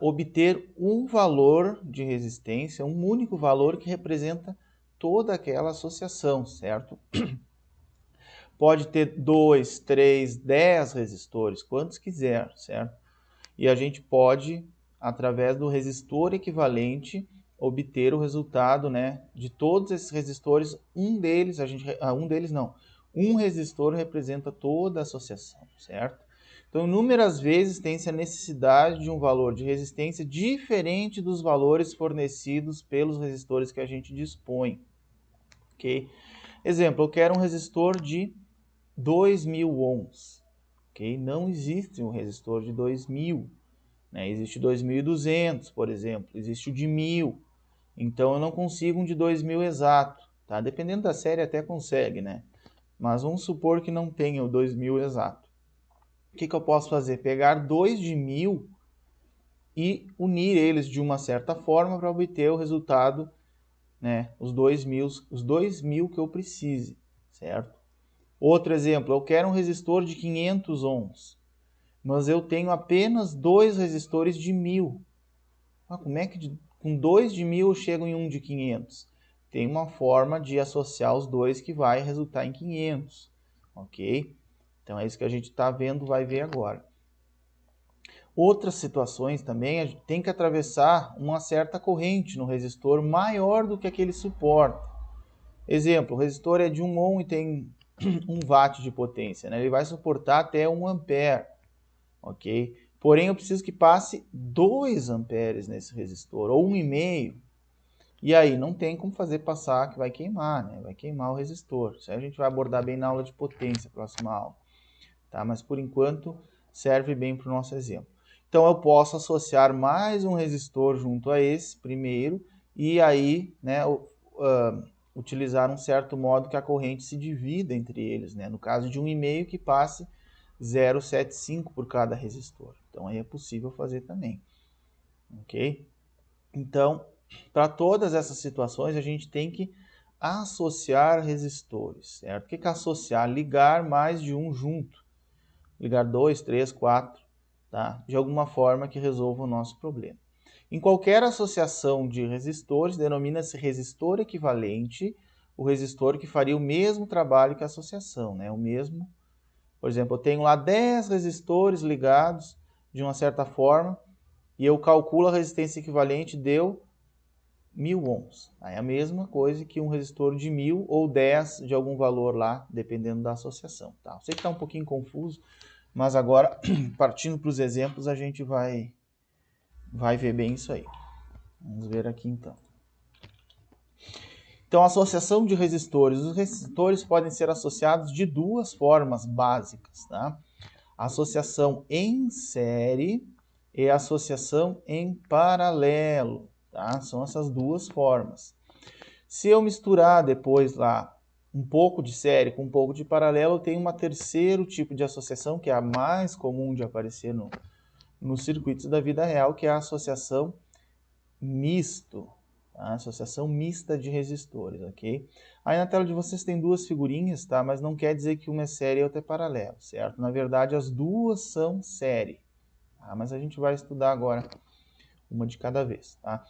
obter um valor de resistência, um único valor que representa toda aquela associação, certo? Pode ter 2, 3, 10 resistores, quantos quiser, certo? E a gente pode, através do resistor equivalente, obter o resultado, né, de todos esses resistores. Um resistor representa toda a associação, certo? Então, inúmeras vezes tem-se a necessidade de um valor de resistência diferente dos valores fornecidos pelos resistores que a gente dispõe, ok? Exemplo, eu quero um resistor de 2.000 ohms, ok? Não existe um resistor de 2.000, né? Existe 2.200, por exemplo, existe o de 1.000, então eu não consigo um de 2.000 exato, tá? Dependendo da série até consegue, né? Mas vamos supor que não tenha o 2.000 exato. O que eu posso fazer? Pegar 2 de 1.000 e unir eles de uma certa forma para obter o resultado, né? Os 2.000 que eu precise, certo? Outro exemplo, eu quero um resistor de 500 ohms, mas eu tenho apenas 2 resistores de 1.000. Como é que com 2 de 1.000 eu chego em um de 500? Tem uma forma de associar os dois que vai resultar em 500, ok? Então é isso que a gente está vendo, vai ver agora. Outras situações também, a gente tem que atravessar uma certa corrente no resistor maior do que aquele suporta. Exemplo, o resistor é de 1 ohm e tem 1 watt de potência, né? Ele vai suportar até 1 ampere, ok? Porém, eu preciso que passe 2 amperes nesse resistor, ou 1,5. E aí, não tem como fazer passar, que vai queimar, né? Vai queimar o resistor. Isso aí a gente vai abordar bem na aula de potência, próxima aula. Tá? Mas, por enquanto, serve bem para o nosso exemplo. Então, eu posso associar mais um resistor junto a esse, primeiro, e aí, né, utilizar um certo modo que a corrente se divida entre eles, né? No caso de 1,5 que passe 0,75 por cada resistor. Então aí é possível fazer também, ok? Então, para todas essas situações a gente tem que associar resistores, certo? O que é associar? Ligar mais de um junto. Ligar 2, 3, 4, tá? De alguma forma que resolva o nosso problema. Em qualquer associação de resistores, denomina-se resistor equivalente o resistor que faria o mesmo trabalho que a associação, né? O mesmo, por exemplo, eu tenho lá 10 resistores ligados de uma certa forma e eu calculo a resistência equivalente, deu 1.000 ohms. Aí é a mesma coisa que um resistor de 1.000 ou 10 de algum valor lá, dependendo da associação, tá? Sei que está um pouquinho confuso, mas agora, partindo para os exemplos, a gente vai ver bem isso aí. Vamos ver aqui então. Então, associação de resistores. Os resistores podem ser associados de duas formas básicas, tá? Associação em série e associação em paralelo, tá? São essas duas formas. Se eu misturar depois lá um pouco de série com um pouco de paralelo, eu tenho um terceiro tipo de associação, que é a mais comum de aparecer nos circuitos da vida real, que é a associação misto, tá? Associação mista de resistores, ok? Aí na tela de vocês tem duas figurinhas, tá? Mas não quer dizer que uma é série e outra é paralelo, certo? Na verdade, as duas são série, tá? Mas a gente vai estudar agora uma de cada vez, tá?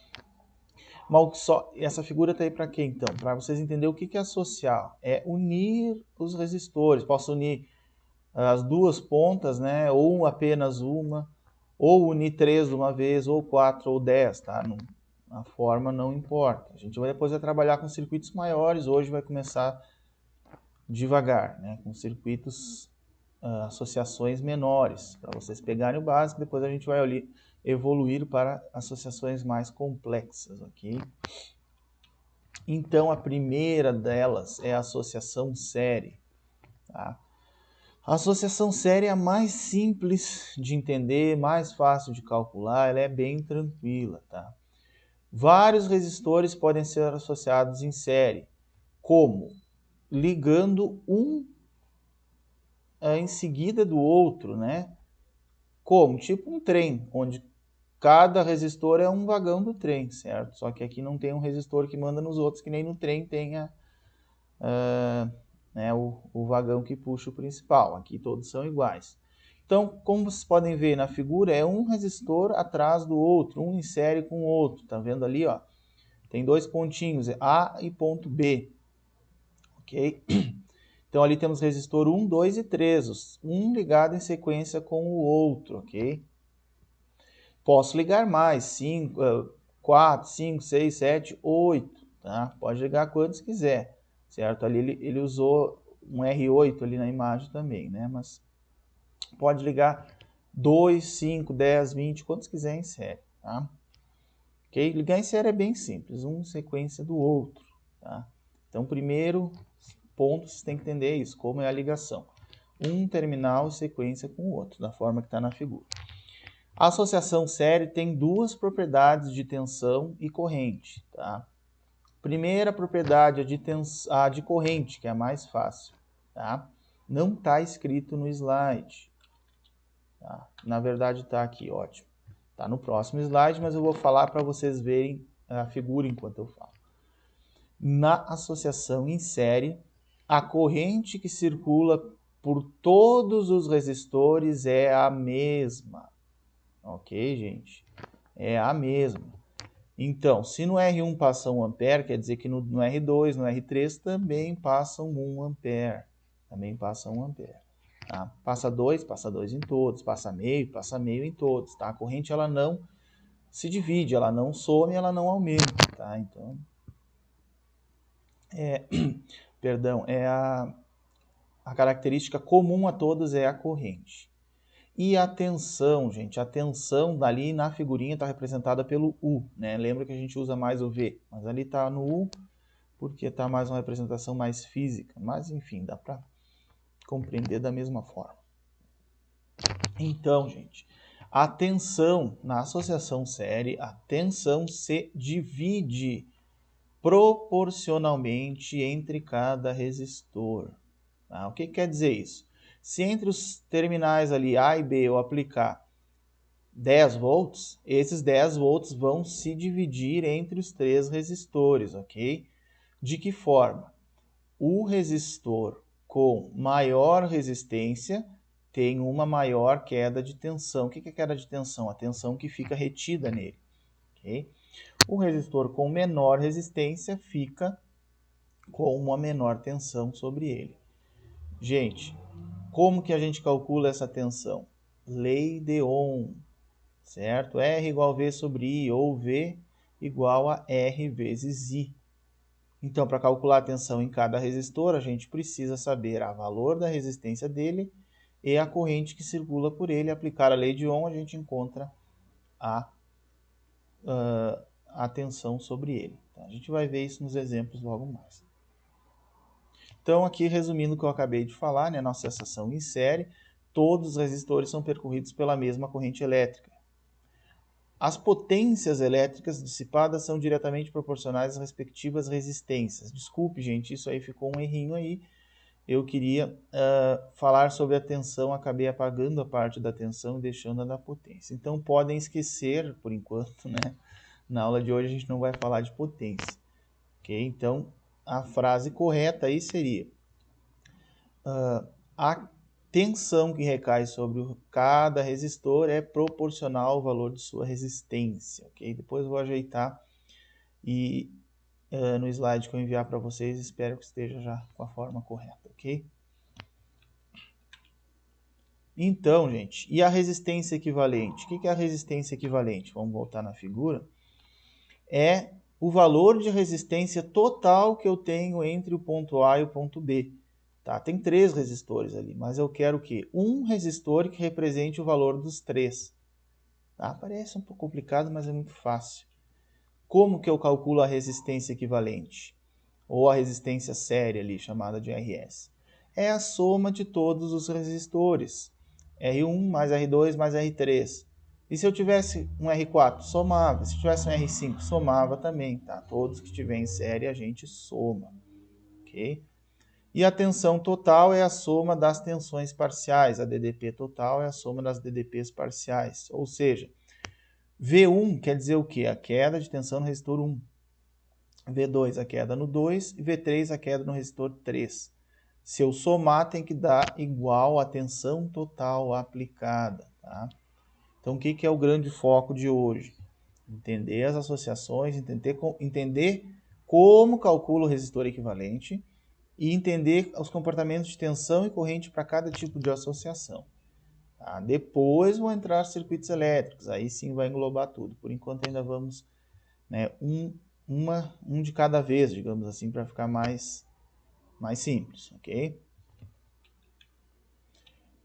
Mas só, essa figura está aí para quê, então? Para vocês entenderem o que é associar. É unir os resistores. Posso unir as duas pontas, né? Ou apenas uma, ou unir 3 de uma vez, ou 4, ou 10, tá? A forma não importa. A gente depois vai trabalhar com circuitos maiores. Hoje vai começar devagar, né? Com circuitos, associações menores, para vocês pegarem o básico. Depois a gente vai ali evoluir para associações mais complexas, ok? Então, a primeira delas é a associação série. Tá? A associação série é a mais simples de entender, mais fácil de calcular, ela é bem tranquila. Tá? Vários resistores podem ser associados em série, como ligando um em seguida do outro, né? Como? Tipo um trem, onde cada resistor é um vagão do trem, certo? Só que aqui não tem um resistor que manda nos outros, que nem no trem tem né, o vagão que puxa o principal. Aqui todos são iguais. Então, como vocês podem ver na figura, é um resistor atrás do outro, um em série com o outro. Tá vendo ali, ó? Tem dois pontinhos, A e ponto B. Ok? Então, ali temos resistor 1, 2 e 3, um ligado em sequência com o outro, ok? Posso ligar mais, 5, 4, 5, 6, 7, 8, tá? Pode ligar quantos quiser, certo? Ali ele usou um R8 ali na imagem também, né? Mas pode ligar 2, 5, 10, 20, quantos quiser em série, tá? Ok? Ligar em série é bem simples, um em sequência do outro, tá? Então, primeiro ponto, vocês têm que entender isso, como é a ligação. Um terminal em sequência com o outro, da forma que está na figura. A associação série tem duas propriedades de tensão e corrente. Tá? Primeira propriedade é a de corrente, que é a mais fácil. Tá? Não está escrito no slide. Tá? Na verdade está aqui, ótimo. Está no próximo slide, mas eu vou falar para vocês verem a figura enquanto eu falo. Na associação em série, a corrente que circula por todos os resistores é a mesma. Ok, gente? É a mesma. Então, se no R1 passa 1 ampere, quer dizer que no R2, no R3 também passam 1 ampere. Também passa 1 ampere. Tá? Passa 2 em todos. Passa meio em todos. Tá? A corrente ela não se divide, ela não some, ela não aumenta. Tá? Então, perdão, a característica comum a todos é a corrente. E a tensão, gente, a tensão ali na figurinha está representada pelo U, né? Lembra que a gente usa mais o V, mas ali está no U porque está mais uma representação mais física. Mas, enfim, dá para compreender da mesma forma. Então, gente, a tensão, na associação série, a tensão se divide proporcionalmente entre cada resistor. Tá? O que quer dizer isso? Se entre os terminais ali A e B eu aplicar 10 volts, esses 10 volts vão se dividir entre os três resistores, ok? De que forma? O resistor com maior resistência tem uma maior queda de tensão. O que é queda de tensão? A tensão que fica retida nele, ok? O resistor com menor resistência fica com uma menor tensão sobre ele. Gente, como que a gente calcula essa tensão? Lei de Ohm, certo? R igual a V sobre I, ou V igual a R vezes I. Então, para calcular a tensão em cada resistor, a gente precisa saber o valor da resistência dele e a corrente que circula por ele. Aplicar a lei de Ohm, a gente encontra a tensão sobre ele. Tá? A gente vai ver isso nos exemplos logo mais. Então, aqui resumindo o que eu acabei de falar, né, nossa associação em série, todos os resistores são percorridos pela mesma corrente elétrica. As potências elétricas dissipadas são diretamente proporcionais às respectivas resistências. Desculpe, gente, isso aí ficou um errinho aí. Eu queria falar sobre a tensão, acabei apagando a parte da tensão e deixando a da potência. Então, podem esquecer, por enquanto, né? Na aula de hoje a gente não vai falar de potência. Ok? Então, a frase correta aí seria... tensão que recai sobre cada resistor é proporcional ao valor de sua resistência, ok? Depois eu vou ajeitar e no slide que eu enviar para vocês, espero que esteja já com a forma correta, ok? Então, gente, e a resistência equivalente? O que é a resistência equivalente? Vamos voltar na figura. É o valor de resistência total que eu tenho entre o ponto A e o ponto B. Tá? Tem 3 resistores ali, mas eu quero o quê? Um resistor que represente o valor dos 3. Tá? Parece um pouco complicado, mas é muito fácil. Como que eu calculo a resistência equivalente? Ou a resistência séria ali, chamada de RS? É a soma de todos os resistores. R1 mais R2 mais R3. E se eu tivesse um R4, somava. Se tivesse um R5, somava também, tá? Todos que tiverem em série a gente soma, ok? E a tensão total é a soma das tensões parciais. A DDP total é a soma das DDPs parciais. Ou seja, V1 quer dizer o quê? A queda de tensão no resistor 1. V2 a queda no 2 e V3 a queda no resistor 3. Se eu somar, tem que dar igual à tensão total aplicada, tá? Então, o que é o grande foco de hoje? Entender as associações, entender como calcula o resistor equivalente e entender os comportamentos de tensão e corrente para cada tipo de associação. Tá? Depois vão entrar circuitos elétricos, aí sim vai englobar tudo. Por enquanto ainda vamos, né, um de cada vez, digamos assim, para ficar mais simples, ok?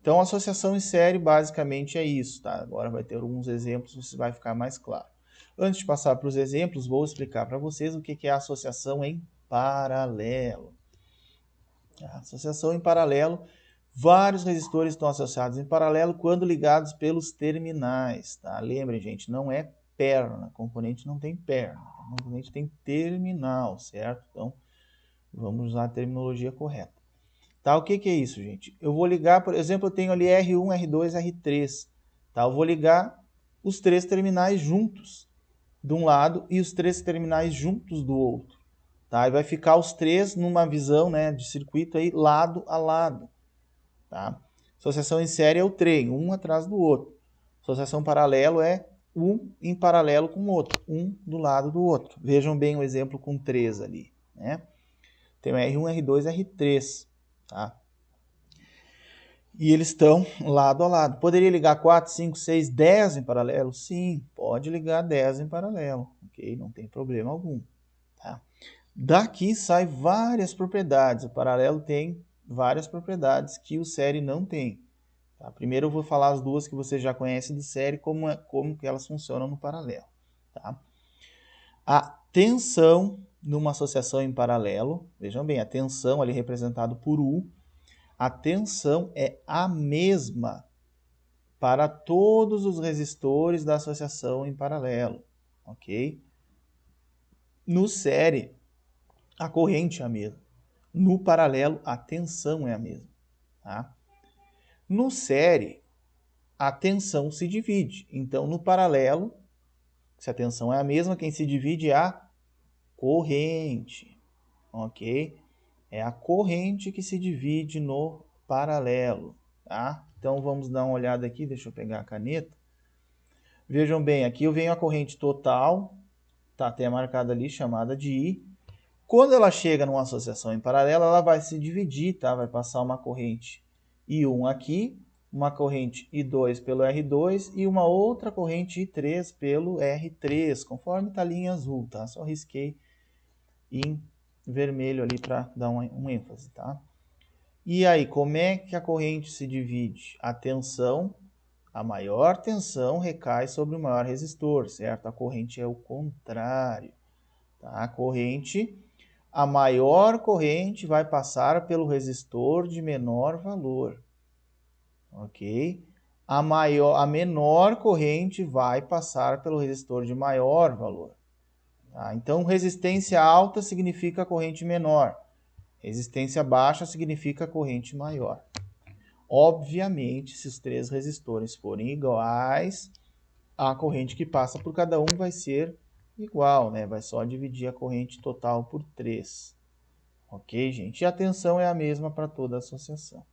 Então, a associação em série basicamente é isso, tá? Agora vai ter alguns exemplos, você vai ficar mais claro. Antes de passar para os exemplos, vou explicar para vocês o que é a associação em paralelo. A associação em paralelo, vários resistores estão associados em paralelo quando ligados pelos terminais, tá? Lembrem, gente, não é perna, componente não tem perna, o componente tem terminal, certo? Então, vamos usar a terminologia correta. Tá, o que é isso, gente? Eu vou ligar, por exemplo, eu tenho ali R1, R2, R3. Tá? Eu vou ligar os 3 terminais juntos de um lado e os 3 terminais juntos do outro. Tá? E vai ficar os 3 numa visão, né, de circuito aí, lado a lado. Tá? Associação em série é o trem, um atrás do outro. Associação paralelo é um em paralelo com o outro, um do lado do outro. Vejam bem o exemplo com 3 ali. Né? Tem o R1, R2, R3. Tá? E eles estão lado a lado. Poderia ligar 4, 5, 6, 10 em paralelo? Sim, pode ligar 10 em paralelo, ok? Não tem problema algum. Tá? Daqui sai várias propriedades. O paralelo tem várias propriedades que o série não tem. Tá? Primeiro eu vou falar as duas que você já conhece do série, como que elas funcionam no paralelo. Tá? A tensão numa associação em paralelo, vejam bem, a tensão ali representado por U, a tensão é a mesma para todos os resistores da associação em paralelo, ok? No série, a corrente é a mesma. No paralelo, a tensão é a mesma. Tá? No série, a tensão se divide. Então, no paralelo, se a tensão é a mesma, quem se divide é a corrente, ok? É a corrente que se divide no paralelo, tá? Então, vamos dar uma olhada aqui, deixa eu pegar a caneta. Vejam bem, aqui eu venho a corrente total, tá até marcada ali, chamada de I. Quando ela chega numa associação em paralelo, ela vai se dividir, tá? Vai passar uma corrente I1 aqui, uma corrente I2 pelo R2 e uma outra corrente I3 pelo R3, conforme está ali em azul, tá? Só risquei em vermelho ali para dar um ênfase, tá? E aí, como é que a corrente se divide? A maior tensão recai sobre o maior resistor, certo? A corrente é o contrário, tá? A maior corrente vai passar pelo resistor de menor valor, ok? A menor corrente vai passar pelo resistor de maior valor. Tá? Então, resistência alta significa corrente menor. Resistência baixa significa corrente maior. Obviamente, se os 3 resistores forem iguais, a corrente que passa por cada um vai ser igual, né? Vai só dividir a corrente total por 3. Ok, gente? E a tensão é a mesma para toda a associação.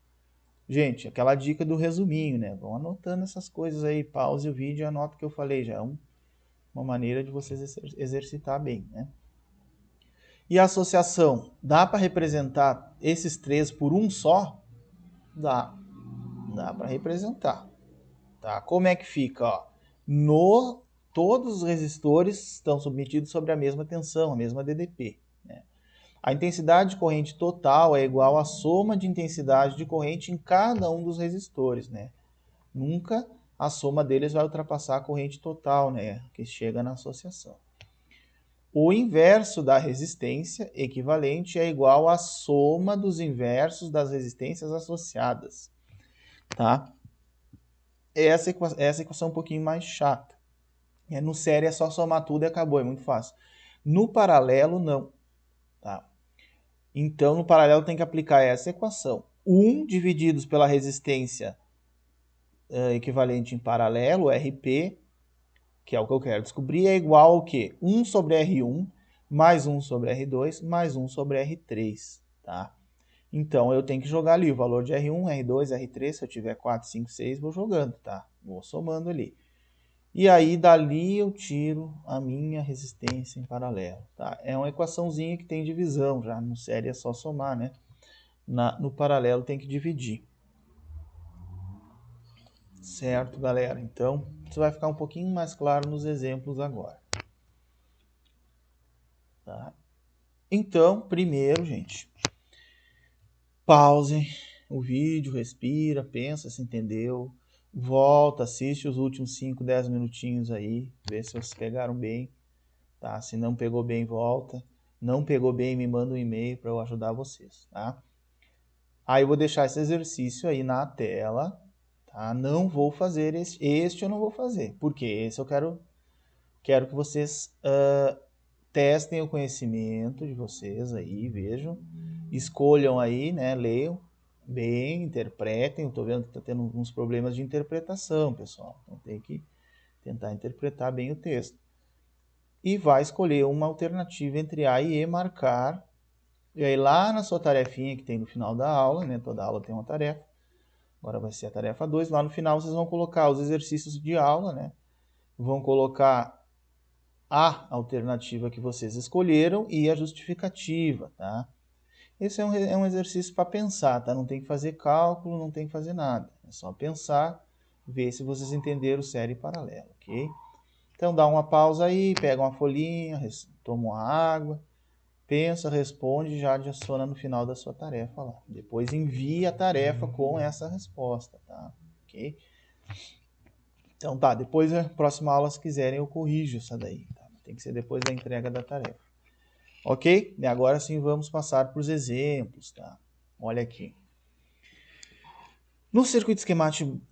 Gente, aquela dica do resuminho, né? Vão anotando essas coisas aí, pause o vídeo e anota o que eu falei, já é uma maneira de vocês exercitar bem, né? E a associação, dá para representar esses três por um só? Dá para representar, tá? Como é que fica, ó? Todos os resistores estão submetidos sobre a mesma tensão, a mesma DDP, né? A intensidade de corrente total é igual à soma de intensidade de corrente em cada um dos resistores, né? Nunca a soma deles vai ultrapassar a corrente total, né? Que chega na associação. O inverso da resistência equivalente é igual à soma dos inversos das resistências associadas, tá? Essa equação é um pouquinho mais chata. No série é só somar tudo e acabou, é muito fácil. No paralelo, não. Tá? Então, no paralelo tem que aplicar essa equação. 1 divididos pela resistência equivalente em paralelo, RP, que é o que eu quero descobrir, é igual ao quê? 1 sobre R1 mais 1 sobre R2 mais 1 sobre R3. Tá? Então, eu tenho que jogar ali o valor de R1, R2, R3. Se eu tiver 4, 5, 6, vou jogando, tá? Vou somando ali. E aí, dali eu tiro a minha resistência em paralelo, tá? É uma equaçãozinha que tem divisão, já no série é só somar, né? No paralelo tem que dividir. Certo, galera? Então, isso vai ficar um pouquinho mais claro nos exemplos agora. Tá? Então, primeiro, gente, pause o vídeo, respira, pensa se entendeu, volta, assiste os últimos 5, 10 minutinhos aí, vê se vocês pegaram bem, tá? Se não pegou bem, volta. Não pegou bem, me manda um e-mail para eu ajudar vocês, tá? Aí eu vou deixar esse exercício aí na tela, tá? Não vou fazer este eu não vou fazer, porque esse eu quero que vocês testem o conhecimento de vocês aí, vejam, escolham aí, né, leiam bem, interpretem. Eu tô vendo que tá tendo alguns problemas de interpretação, pessoal, então tem que tentar interpretar bem o texto. E vai escolher uma alternativa entre A e E, marcar. E aí lá na sua tarefinha que tem no final da aula, né, toda aula tem uma tarefa, agora vai ser a tarefa 2, lá no final vocês vão colocar os exercícios de aula, né, vão colocar a alternativa que vocês escolheram e a justificativa, tá? Esse é um exercício para pensar, tá? Não tem que fazer cálculo, não tem que fazer nada. É só pensar, ver se vocês entenderam série paralela, ok? Então dá uma pausa aí, pega uma folhinha, toma uma água, pensa, responde e já adiciona no final da sua tarefa lá. Depois envia a tarefa com essa resposta, tá? Ok? Então tá, depois na próxima aula, se quiserem, eu corrijo essa daí, tá? Tem que ser depois da entrega da tarefa. Ok? E agora sim vamos passar para os exemplos, tá? Olha aqui. No circuito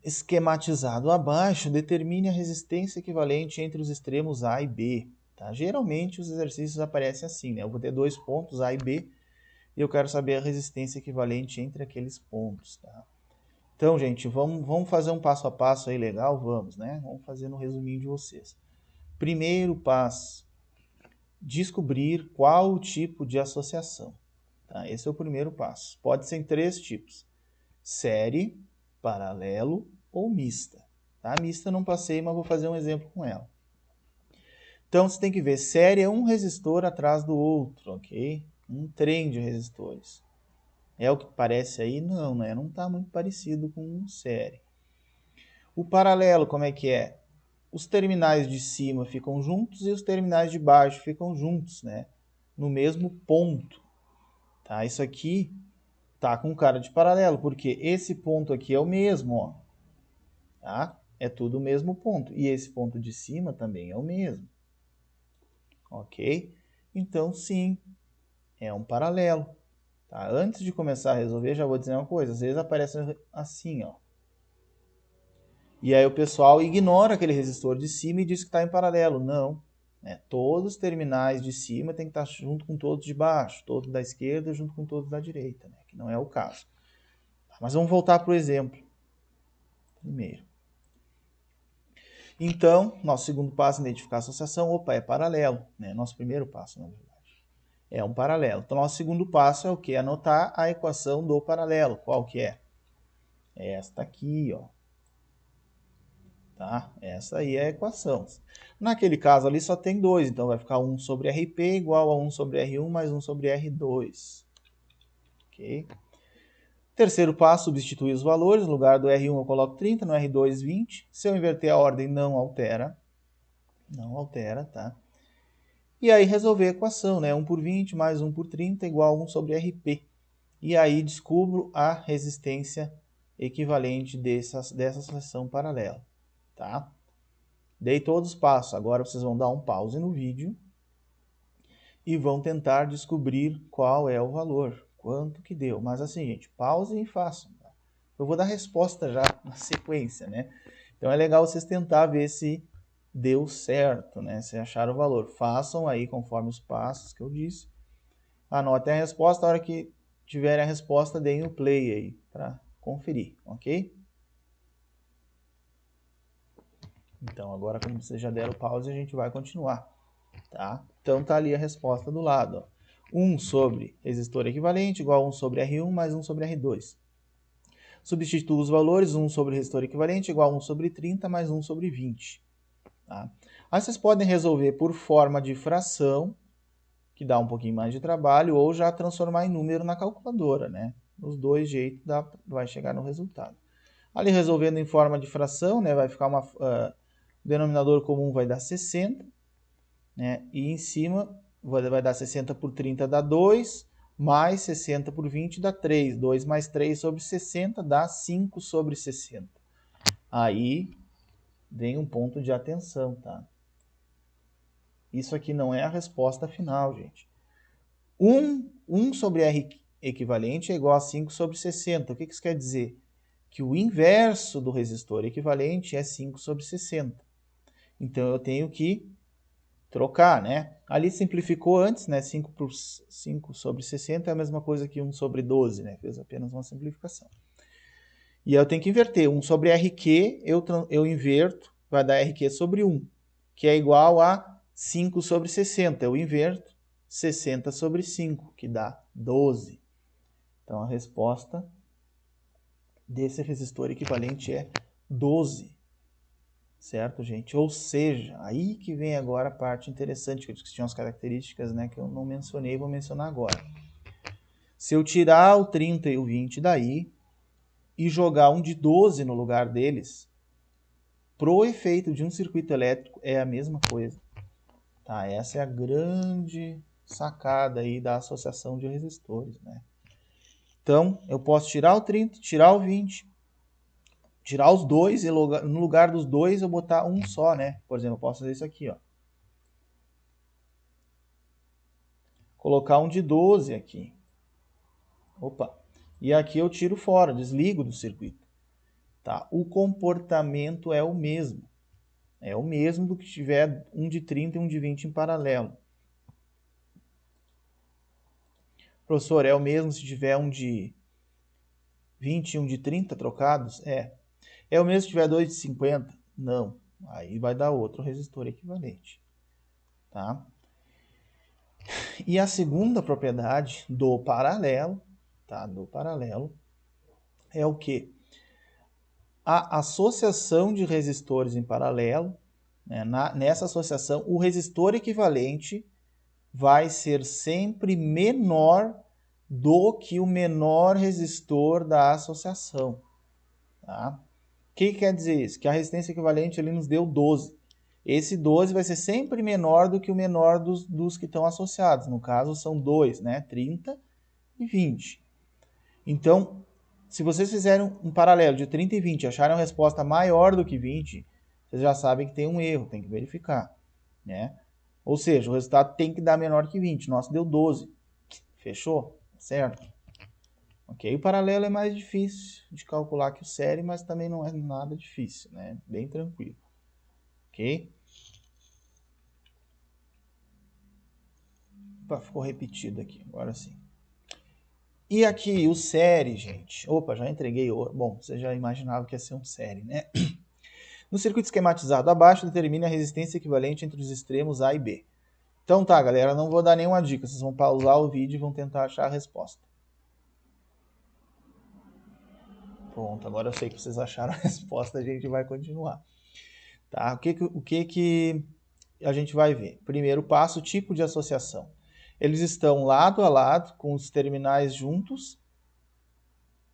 esquematizado abaixo, determine a resistência equivalente entre os extremos A e B. Tá? Geralmente os exercícios aparecem assim, né? Eu vou ter dois pontos, A e B, e eu quero saber a resistência equivalente entre aqueles pontos. Tá? Então, gente, vamos fazer um passo a passo aí legal? Vamos, né? Vamos fazer no resuminho de vocês. Primeiro passo, descobrir qual o tipo de associação. Tá? Esse é o primeiro passo. Pode ser em 3 tipos. Série, paralelo ou mista. Tá? Mista não passei, mas vou fazer um exemplo com ela. Então, você tem que ver, série é um resistor atrás do outro, ok? Um trem de resistores. É o que parece aí? Não, né? Não está muito parecido com série. O paralelo, como é que é? Os terminais de cima ficam juntos e os terminais de baixo ficam juntos, né? No mesmo ponto. Tá? Isso aqui tá com cara de paralelo, porque esse ponto aqui é o mesmo, ó. Tá? É tudo o mesmo ponto. E esse ponto de cima também é o mesmo. Ok? Então, sim, é um paralelo. Tá? Antes de começar a resolver, já vou dizer uma coisa. Às vezes aparece assim, ó. E aí o pessoal ignora aquele resistor de cima e diz que está em paralelo. Não. Né? Todos os terminais de cima tem que estar junto com todos de baixo. Todos da esquerda junto com todos da direita. Né? Que não é o caso. Mas vamos voltar para o exemplo. Primeiro. Então, nosso segundo passo, identificar a associação. Opa, é paralelo. Né? Nosso primeiro passo, na verdade. É um paralelo. Então, nosso segundo passo é o quê? Anotar a equação do paralelo. Qual que é? É esta aqui, ó. Tá? Essa aí é a equação. Naquele caso ali só tem 2, então vai ficar 1 sobre RP igual a 1 sobre R1 mais 1 sobre R2. Ok? Terceiro passo, substituir os valores. No lugar do R1 eu coloco 30, no R2 20. Se eu inverter a ordem, não altera. Não altera, tá? E aí resolver a equação, né? 1 por 20 mais 1 por 30 igual a 1 sobre RP. E aí descubro a resistência equivalente dessa associação paralela, tá? Dei todos os passos. Agora vocês vão dar um pause no vídeo e vão tentar descobrir qual é o valor, quanto que deu. Mas assim, gente, pause e façam. Tá? Eu vou dar resposta já na sequência, né? Então é legal vocês tentar ver se deu certo, né? Se acharam o valor. Façam aí conforme os passos que eu disse. Anotem a resposta. A hora que tiverem a resposta, deem o play aí para conferir, ok? Então agora, como vocês já deram pause, a gente vai continuar. Tá? Então tá ali a resposta do lado. Ó. 1 sobre resistor equivalente igual a 1 sobre R1 mais 1 sobre R2. Substituo os valores, 1 sobre resistor equivalente igual a 1 sobre 30 mais 1 sobre 20. Tá? Aí vocês podem resolver por forma de fração, que dá um pouquinho mais de trabalho, ou já transformar em número na calculadora. Né? Nos dois jeitos vai chegar no resultado. Ali resolvendo em forma de fração, né, vai ficar o denominador comum vai dar 60. Né? E em cima vai dar 60 por 30 dá 2, mais 60 por 20 dá 3. 2 mais 3 sobre 60 dá 5 sobre 60. Aí vem um ponto de atenção, tá? Isso aqui não é a resposta final, gente. 1 sobre R equivalente é igual a 5 sobre 60. O que isso quer dizer? Que o inverso do resistor equivalente é 5 sobre 60. Então eu tenho que trocar, né? Ali simplificou antes, né? 5 sobre 60 é a mesma coisa que 1 sobre 12, né? Fez apenas uma simplificação. E aí eu tenho que inverter. 1 sobre RQ, eu inverto, vai dar RQ sobre 1, que é igual a 5 sobre 60. Eu inverto 60 sobre 5, que dá 12. Então a resposta desse resistor equivalente é 12. Certo, gente? Ou seja, aí que vem agora a parte interessante, que tinha as características, né, que eu não mencionei, vou mencionar agora. Se eu tirar o 30 e o 20 daí e jogar um de 12 no lugar deles, pro efeito de um circuito elétrico é a mesma coisa. Tá? Essa é a grande sacada aí da associação de resistores, né? Então, eu posso tirar o 30, tirar o 20, tirar os dois e no lugar dos dois eu botar um só, né? Por exemplo, eu posso fazer isso aqui, ó. Colocar um de 12 aqui. Opa. E aqui eu tiro fora, desligo do circuito. Tá? O comportamento é o mesmo. É o mesmo do que tiver um de 30 e um de 20 em paralelo. Professor, é o mesmo se tiver um de 20 e um de 30 trocados? É. É o mesmo se tiver dois de 50? Não. Aí vai dar outro resistor equivalente. Tá? E a segunda propriedade do paralelo, tá? Do paralelo, é o quê? A associação de resistores em paralelo, né? Nessa associação, o resistor equivalente vai ser sempre menor do que o menor resistor da associação. Tá? O que quer dizer isso? Que a resistência equivalente ali nos deu 12. Esse 12 vai ser sempre menor do que o menor dos que estão associados. No caso, são 2, né? 30 e 20. Então, se vocês fizerem um paralelo de 30 e 20 e acharem uma resposta maior do que 20, vocês já sabem que tem um erro, tem que verificar. Né? Ou seja, o resultado tem que dar menor que 20. Nosso deu 12. Fechou? Certo? Ok? O paralelo é mais difícil de calcular que o série, mas também não é nada difícil, né? Bem tranquilo. Ok? Opa, ficou repetido aqui, agora sim. E aqui, o série, gente. Opa, já entreguei. Bom, você já imaginava que ia ser um série, né? No circuito esquematizado abaixo, determine a resistência equivalente entre os extremos A e B. Então tá, galera, não vou dar nenhuma dica. Vocês vão pausar o vídeo e vão tentar achar a resposta. Pronto, agora eu sei que vocês acharam a resposta, a gente vai continuar. Tá? O que a gente vai ver? Primeiro passo, tipo de associação. Eles estão lado a lado, com os terminais juntos?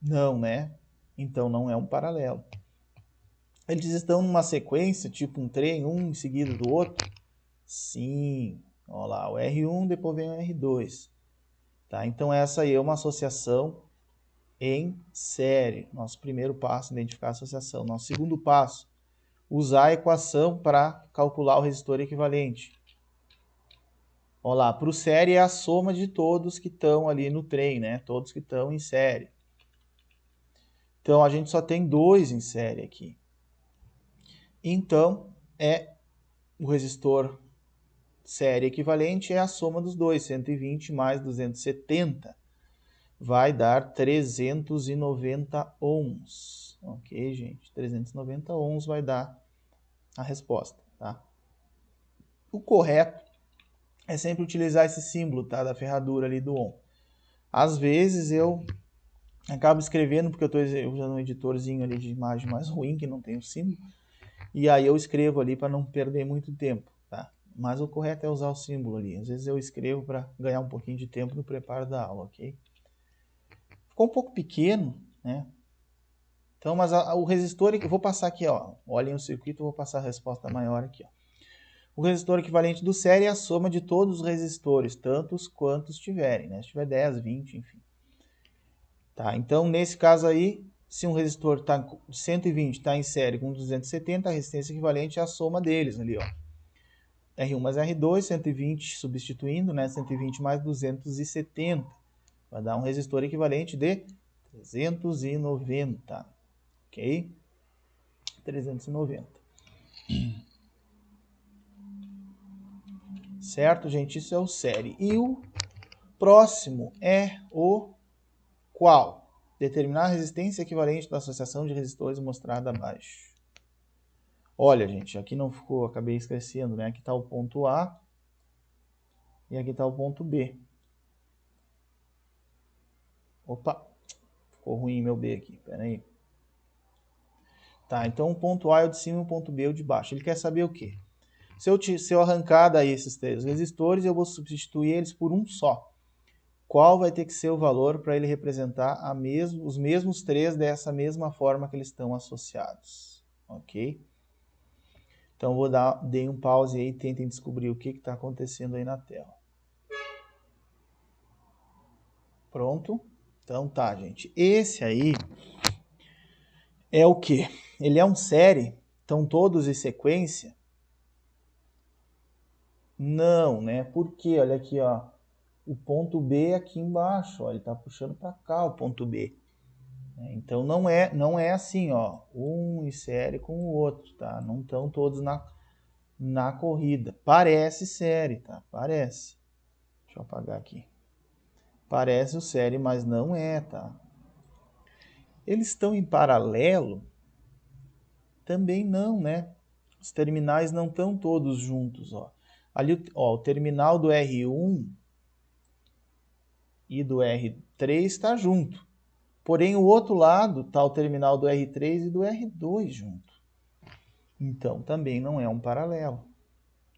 Não, né? Então não é um paralelo. Eles estão numa sequência, tipo um trem, um em seguida do outro? Sim. Olha lá, o R1, depois vem o R2. Tá? Então essa aí é uma associação em série. Nosso primeiro passo, identificar a associação. Nosso segundo passo, usar a equação para calcular o resistor equivalente. Olha lá, para o série é a soma de todos que estão ali no trem, né? Todos que estão em série. Então a gente só tem 2 em série aqui. Então o resistor série equivalente é a soma dos dois, 120 mais 270. Vai dar 390 ohms. Ok, gente? 390 ohms vai dar a resposta, tá? O correto é sempre utilizar esse símbolo, tá? Da ferradura ali do ohm. Às vezes eu acabo escrevendo, porque eu estou usando um editorzinho ali de imagem mais ruim, que não tem o símbolo, e aí eu escrevo ali para não perder muito tempo, tá? Mas o correto é usar o símbolo ali. Às vezes eu escrevo para ganhar um pouquinho de tempo no preparo da aula, ok? Ficou um pouco pequeno, né? Então, mas o resistor, eu vou passar aqui, ó. Olhem o circuito, eu vou passar a resposta maior aqui, ó. O resistor equivalente do série é a soma de todos os resistores, tantos quantos tiverem, né? Se tiver 10, 20, enfim. Tá, então, nesse caso aí, se um resistor tá 120 está em série com 270, a resistência equivalente é a soma deles ali, ó. R1 mais R2, 120 substituindo, né? 120 mais 270. Vai dar um resistor equivalente de 390. Ok? 390. Certo, gente? Isso é o série. E o próximo é o qual? Determinar a resistência equivalente da associação de resistores mostrada abaixo. Olha, gente, aqui não ficou, acabei esquecendo, né? Aqui está o ponto A e aqui está o ponto B. Opa, ficou ruim meu B aqui, pera aí. Tá, então o ponto A é o de cima e o ponto B é o de baixo. Ele quer saber o quê? Se eu arrancar daí esses 3 resistores, eu vou substituir eles por um só. Qual vai ter que ser o valor para ele representar os mesmos 3 dessa mesma forma que eles estão associados? Ok? Então, dei um pause aí e tentem descobrir o que está acontecendo aí na tela. Pronto? Então tá, gente. Esse aí é o quê? Ele é um série? Estão todos em sequência? Não, né? Porque, olha aqui, ó. O ponto B é aqui embaixo, ó. Ele está puxando para cá o ponto B. Então não é assim, ó. Um em série com o outro, tá? Não estão todos na corrida. Parece série, tá? Parece. Deixa eu apagar aqui. Parece o série, mas não é, tá? Eles estão em paralelo? Também não, né? Os terminais não estão todos juntos, ó. Ali, ó, o terminal do R1 e do R3 está junto. Porém, o outro lado está o terminal do R3 e do R2 junto. Então, também não é um paralelo.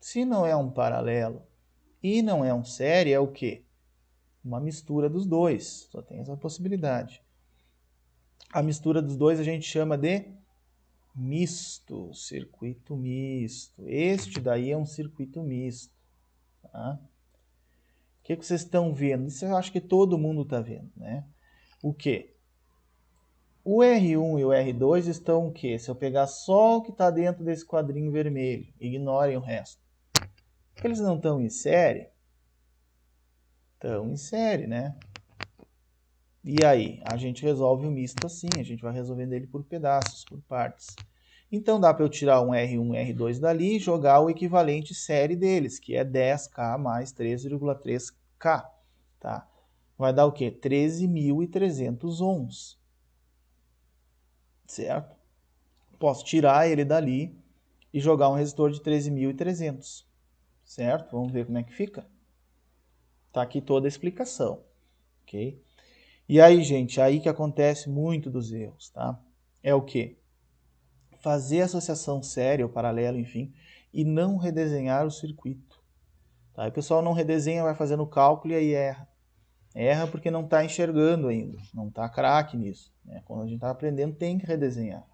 Se não é um paralelo e não é um série, é o quê? Uma mistura dos dois. Só tem essa possibilidade. A mistura dos dois a gente chama de misto, circuito misto. Este daí é um circuito misto. Tá? O que vocês estão vendo? Isso eu acho que todo mundo está vendo, né? O quê? O R1 e o R2 estão o quê? Se eu pegar só o que está dentro desse quadrinho vermelho, ignorem o resto. Porque eles não estão em série? Estão em série, né? E aí? A gente resolve o misto assim, a gente vai resolvendo ele por pedaços, por partes. Então dá para eu tirar um R1 e R2 dali e jogar o equivalente série deles, que é 10K mais 3,3K. Tá? Vai dar o quê? 13.300 ohms. Certo? Posso tirar ele dali e jogar um resistor de 13.300. Certo? Vamos ver como é que fica. Tá aqui toda a explicação. Ok? E aí, gente, aí que acontece muito dos erros, tá? É o quê? Fazer associação séria ou paralela, enfim, e não redesenhar o circuito. Tá? E o pessoal não redesenha, vai fazendo o cálculo e aí erra. Erra porque não está enxergando ainda, não está craque nisso. Né? Quando a gente está aprendendo, tem que redesenhar.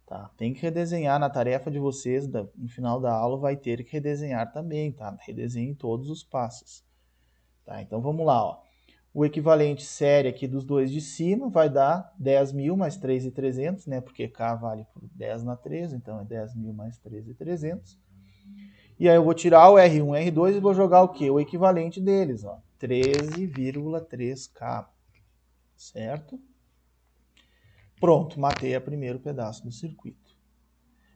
Tá? Tem que redesenhar na tarefa de vocês, no final da aula vai ter que redesenhar também, tá? Redesenhe todos os passos. Tá? Então vamos lá, ó. O equivalente série aqui dos dois de cima vai dar 10.000 mais 3.300, né? Porque K vale por 10 na 13, então é 10.000 mais 13.300. E aí eu vou tirar o R1 e R2 e vou jogar o quê? O equivalente deles, ó. 13,3K. Certo? Pronto, matei o primeiro pedaço do circuito.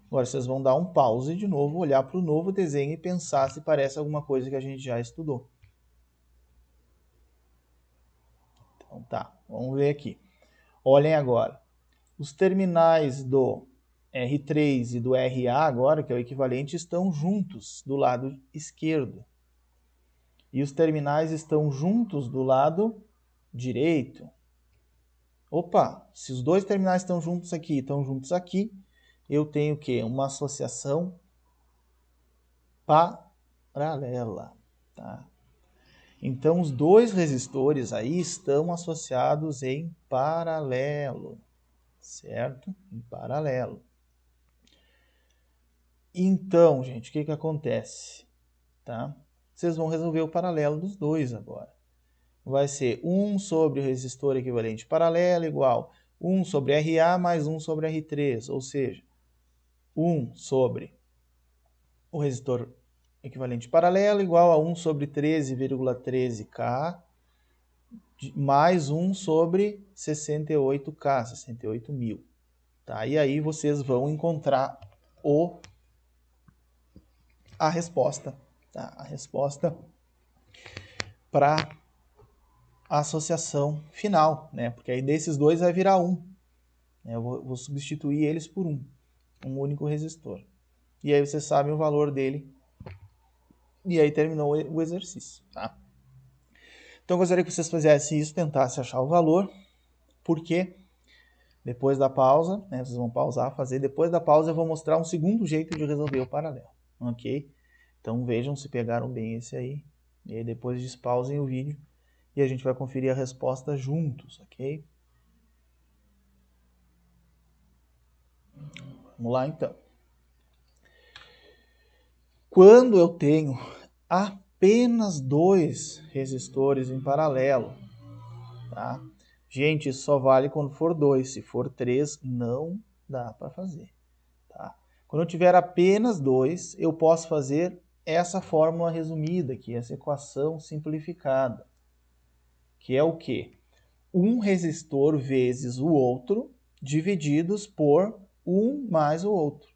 Agora vocês vão dar um pause de novo, olhar para o novo desenho e pensar se parece alguma coisa que a gente já estudou. Então tá, vamos ver aqui. Olhem agora. Os terminais do R3 e do RA agora, que é o equivalente, estão juntos do lado esquerdo. E os terminais estão juntos do lado direito. Opa, se os dois terminais estão juntos aqui, eu tenho o quê? Uma associação paralela. Tá? Então, os dois resistores aí estão associados em paralelo. Certo? Em paralelo. Então, gente, o que acontece? Tá? Vocês vão resolver o paralelo dos dois agora. Vai ser 1 sobre o resistor equivalente paralelo igual 1 sobre RA mais 1 sobre R3, ou seja, 1 sobre o resistor equivalente paralelo igual a 1 sobre 13,13K mais 1 sobre 68K, 68.000. Tá? E aí vocês vão encontrar a resposta. Tá? A resposta para a associação final, né? Porque aí desses dois vai virar 1. Eu vou substituir eles por um único resistor. E aí vocês sabem o valor dele. E aí terminou o exercício, tá? Então eu gostaria que vocês fizessem isso, tentassem achar o valor, porque depois da pausa, né, vocês vão pausar, fazer. Depois da pausa eu vou mostrar um segundo jeito de resolver o paralelo, ok? Então vejam se pegaram bem esse aí. E aí depois despausem o vídeo e a gente vai conferir a resposta juntos, ok? Vamos lá então. Quando eu tenho apenas dois resistores em paralelo, tá? Gente, isso só vale quando for 2. Se for 3, não dá para fazer. Tá? Quando eu tiver apenas 2, eu posso fazer essa fórmula resumida aqui, essa equação simplificada. Que é o quê? Um resistor vezes o outro, divididos por um mais o outro.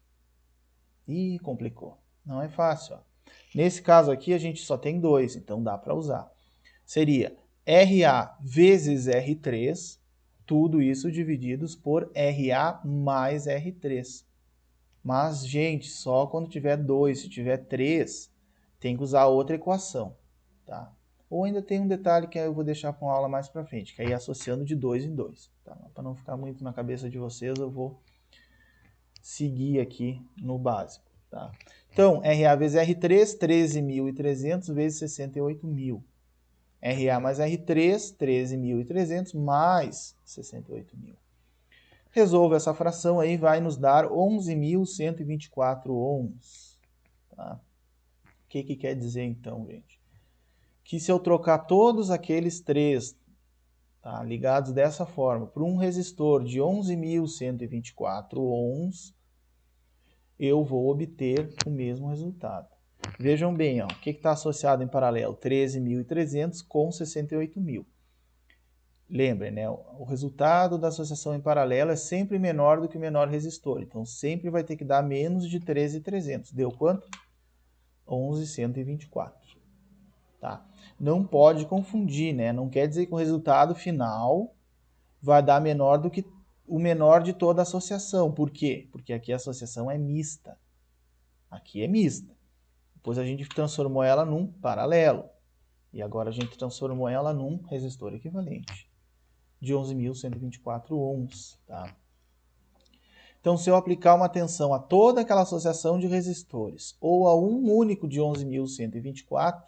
Ih, complicou. Não é fácil. Ó. Nesse caso aqui, a gente só tem 2, então dá para usar. Seria RA vezes R3, tudo isso divididos por RA mais R3. Mas, gente, só quando tiver 2, se tiver 3, tem que usar outra equação. Tá? Ou ainda tem um detalhe que eu vou deixar para uma aula mais para frente, que é ir associando de 2 em 2. Tá? Para não ficar muito na cabeça de vocês, eu vou seguir aqui no básico. Tá? Então, RA vezes R3, 13.300 vezes 68.000. RA mais R3, 13.300 mais 68.000. Resolva essa fração aí, vai nos dar 11.124 ohms. Tá? O que quer dizer então, gente? Que se eu trocar todos aqueles três, tá, ligados dessa forma, por um resistor de 11.124 ohms, eu vou obter o mesmo resultado. Vejam bem, ó, o que está associado em paralelo? 13.300 com 68.000. Lembrem, né, o resultado da associação em paralelo é sempre menor do que o menor resistor. Então, sempre vai ter que dar menos de 13.300. Deu quanto? 11.124. Tá? Não pode confundir, né? Não quer dizer que o resultado final vai dar menor do que o menor de toda a associação. Por quê? Porque aqui a associação é mista. Aqui é mista. Depois a gente transformou ela num paralelo. E agora a gente transformou ela num resistor equivalente. de 11.124 ohms, tá? Então, se eu aplicar uma tensão a toda aquela associação de resistores ou a um único de 11.124,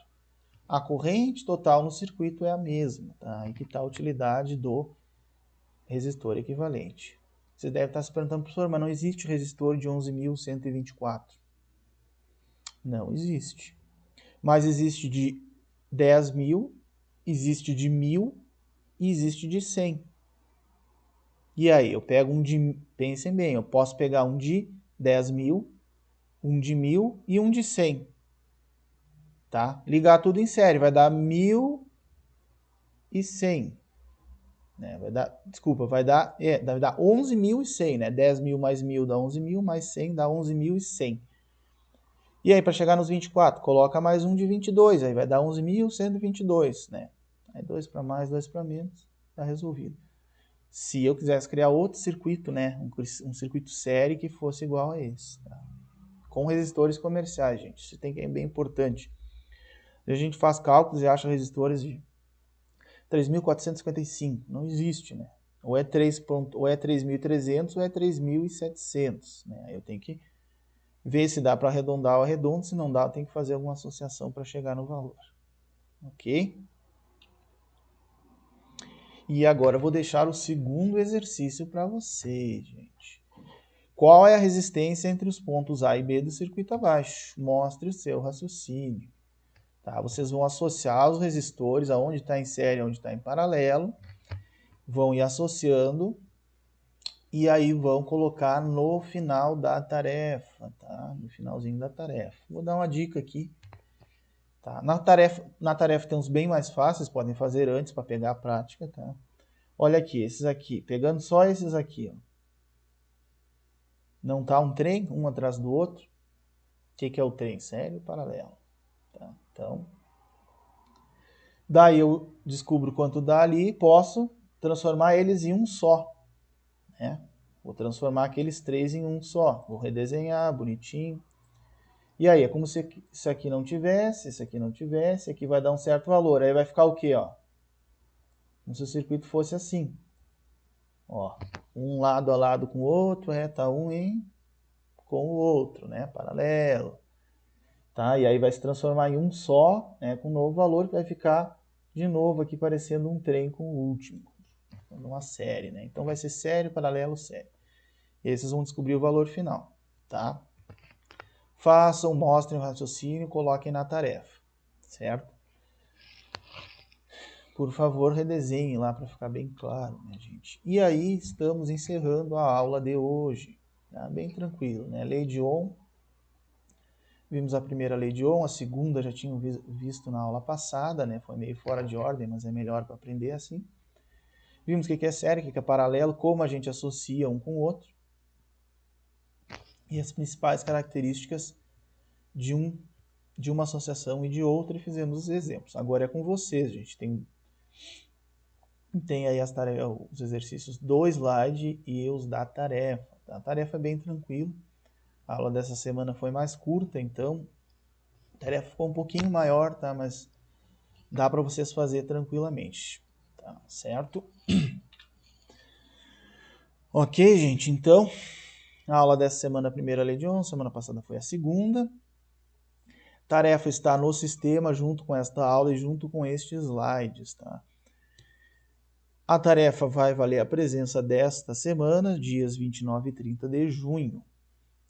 a corrente total no circuito é a mesma, tá? Aí que está a utilidade do resistor equivalente. Você deve estar se perguntando, professor, mas não existe resistor de 11.124. Não existe. Mas existe de 10.000, existe de 1.000 e existe de 100. E aí, eu pego um de... Pensem bem, eu posso pegar um de 10.000, um de 1.000 e um de 100. Tá? Ligar tudo em série, vai dar 1.100. Né? Vai dar 11.100, né? 10.000 mais 1.000 dá 11.000, mais 100 dá 11.100. E aí, para chegar nos 24, coloca mais um de 22, aí vai dar 11.122, né? Aí 2 para mais, 2 para menos, tá resolvido. Se eu quisesse criar outro circuito, né? Um circuito série que fosse igual a esse, tá? Com resistores comerciais, gente. Isso é bem importante. A gente faz cálculos e acha resistores de 3.455. Não existe, né? Ou é 3.300 ou é 3.700. Né? Aí eu tenho que ver se dá para arredondar ou arredondo. Se não dá, eu tenho que fazer alguma associação para chegar no valor. Ok? E agora eu vou deixar o segundo exercício para vocês, gente. Qual é a resistência entre os pontos A e B do circuito abaixo? Mostre o seu raciocínio. Tá? Vocês vão associar os resistores aonde está em série e onde está em paralelo. Vão ir associando e aí vão colocar no final da tarefa, tá? No finalzinho da tarefa. Vou dar uma dica aqui. Tá? Na tarefa tem uns bem mais fáceis, podem fazer antes para pegar a prática, tá? Olha aqui, esses aqui, pegando só esses aqui, ó. Não tá um trem, um atrás do outro. O que é o trem? Série e paralelo. Tá? Então, daí eu descubro quanto dá ali e posso transformar eles em um só, né? Vou transformar aqueles três em um só. Vou redesenhar bonitinho. E aí, é como se isso aqui não tivesse, isso aqui não tivesse, aqui vai dar um certo valor. Aí vai ficar o quê, ó? Como se o circuito fosse assim. Ó, um lado a lado com o outro, reta um com o outro, né? Paralelo. Tá? E aí vai se transformar em um só, né? Com um novo valor que vai ficar de novo aqui parecendo um trem com o último. Uma série, né? Então vai ser série, paralelo, série. E aí vocês vão descobrir o valor final, tá? Façam, mostrem o raciocínio, coloquem na tarefa, certo? Por favor, redesenhem lá para ficar bem claro, né, gente? E aí estamos encerrando a aula de hoje, tá? Bem tranquilo, né? Lei de Ohm. Vimos a primeira lei de Ohm, a segunda já tinham visto na aula passada, né? Foi meio fora de ordem, mas é melhor para aprender assim. Vimos o que é série, o que é paralelo, como a gente associa um com o outro. E as principais características de uma associação e de outra, e fizemos os exemplos. Agora é com vocês, gente. Tem aí os exercícios do slide e os da tarefa. A tarefa é bem tranquila. A aula dessa semana foi mais curta, então a tarefa ficou um pouquinho maior, tá? Mas dá para vocês fazer tranquilamente, tá? Certo? Ok, gente. Então, a aula dessa semana, a primeira lei de Ohm, semana passada foi a segunda. Tarefa está no sistema junto com esta aula e junto com estes slides, tá? A tarefa vai valer a presença desta semana, dias 29 e 30 de junho.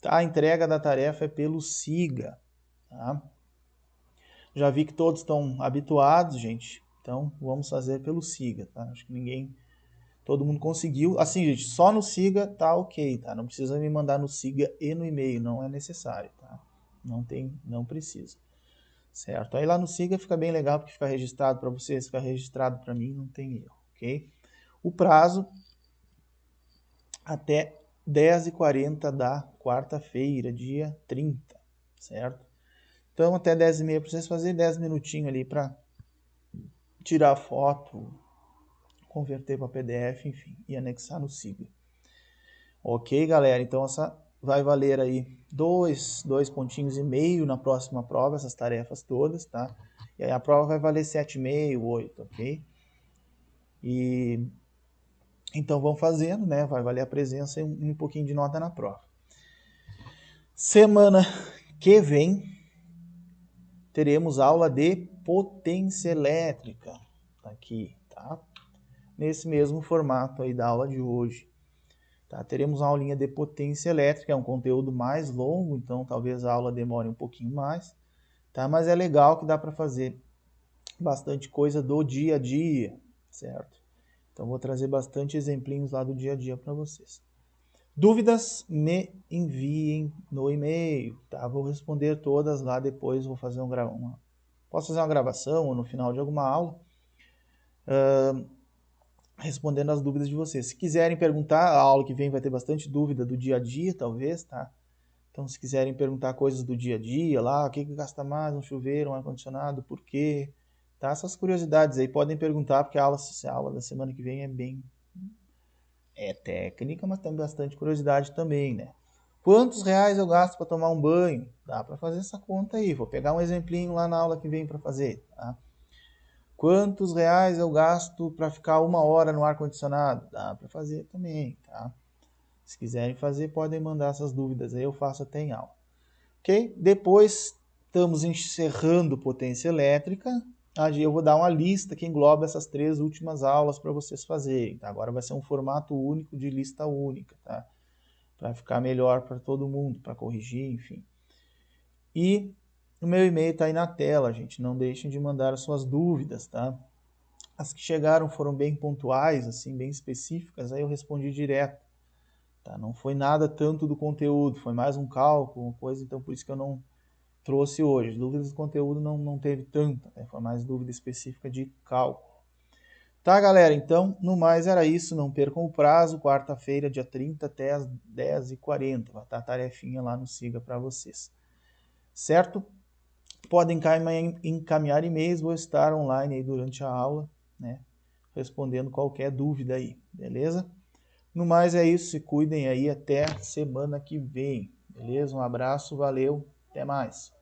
A entrega da tarefa é pelo SIGA, tá? Já vi que todos estão habituados, gente. Então, vamos fazer pelo SIGA, tá? Acho que todo mundo conseguiu. Assim, gente, só no SIGA tá ok, tá? Não precisa me mandar no SIGA e no e-mail, não é necessário, tá? Não precisa. Certo? Aí lá no SIGA fica bem legal, porque fica registrado para vocês, fica registrado para mim, não tem erro, ok? O prazo até 10h40 da quarta-feira, dia 30, certo? Então, até 10h30 para vocês fazerem 10 minutinhos ali para tirar foto, converter para PDF, enfim, e anexar no SIGA. Ok, galera? Então, essa vai valer aí 2,5 pontinhos na próxima prova, essas tarefas todas, tá? E aí a prova vai valer 7,5, 8, ok? E Então vão fazendo, né? Vai valer a presença e um pouquinho de nota na prova. Semana que vem teremos aula de potência elétrica aqui, tá? Nesse mesmo formato aí da aula de hoje. Tá? Teremos uma aulinha de potência elétrica, é um conteúdo mais longo, então talvez a aula demore um pouquinho mais, tá? Mas é legal que dá para fazer bastante coisa do dia a dia, certo? Então vou trazer bastante exemplinhos lá do dia a dia para vocês. Dúvidas, me enviem no e-mail, tá? Vou responder todas lá depois, vou fazer posso fazer uma gravação ou no final de alguma aula, respondendo as dúvidas de vocês. Se quiserem perguntar, a aula que vem vai ter bastante dúvida do dia a dia, talvez, tá? Então, se quiserem perguntar coisas do dia a dia, lá, o que gasta mais, um chuveiro, um ar-condicionado, por quê? Tá? Essas curiosidades aí podem perguntar, porque a aula da semana que vem é bem técnica, mas tem bastante curiosidade também, né? Quantos reais eu gasto para tomar um banho? Dá para fazer essa conta aí. Vou pegar um exemplinho lá na aula que vem para fazer, tá? Quantos reais eu gasto para ficar 1 hora no ar-condicionado? Dá para fazer também, tá? Se quiserem fazer, podem mandar essas dúvidas aí, eu faço até em aula. Ok? Depois, estamos encerrando potência elétrica. Eu vou dar uma lista que engloba essas 3 últimas aulas para vocês fazerem. Tá? Agora vai ser um formato único de lista única, tá? Para ficar melhor para todo mundo, para corrigir, enfim. E o meu e-mail está aí na tela, gente. Não deixem de mandar as suas dúvidas, tá? As que chegaram foram bem pontuais, assim, bem específicas, aí eu respondi direto. Tá? Não foi nada tanto do conteúdo, foi mais um cálculo, uma coisa, então por isso que eu não trouxe hoje. Dúvidas do conteúdo não teve tanta, né? Foi mais dúvida específica de cálculo. Tá, galera? Então, no mais era isso. Não percam o prazo, quarta-feira, dia 30 até as 10h40. Vai estar a tarefinha lá no Siga para vocês. Certo? Podem encaminhar e-mails, vou estar online aí durante a aula, né? Respondendo qualquer dúvida aí, beleza? No mais é isso, se cuidem aí, até semana que vem, beleza? Um abraço, valeu, até mais.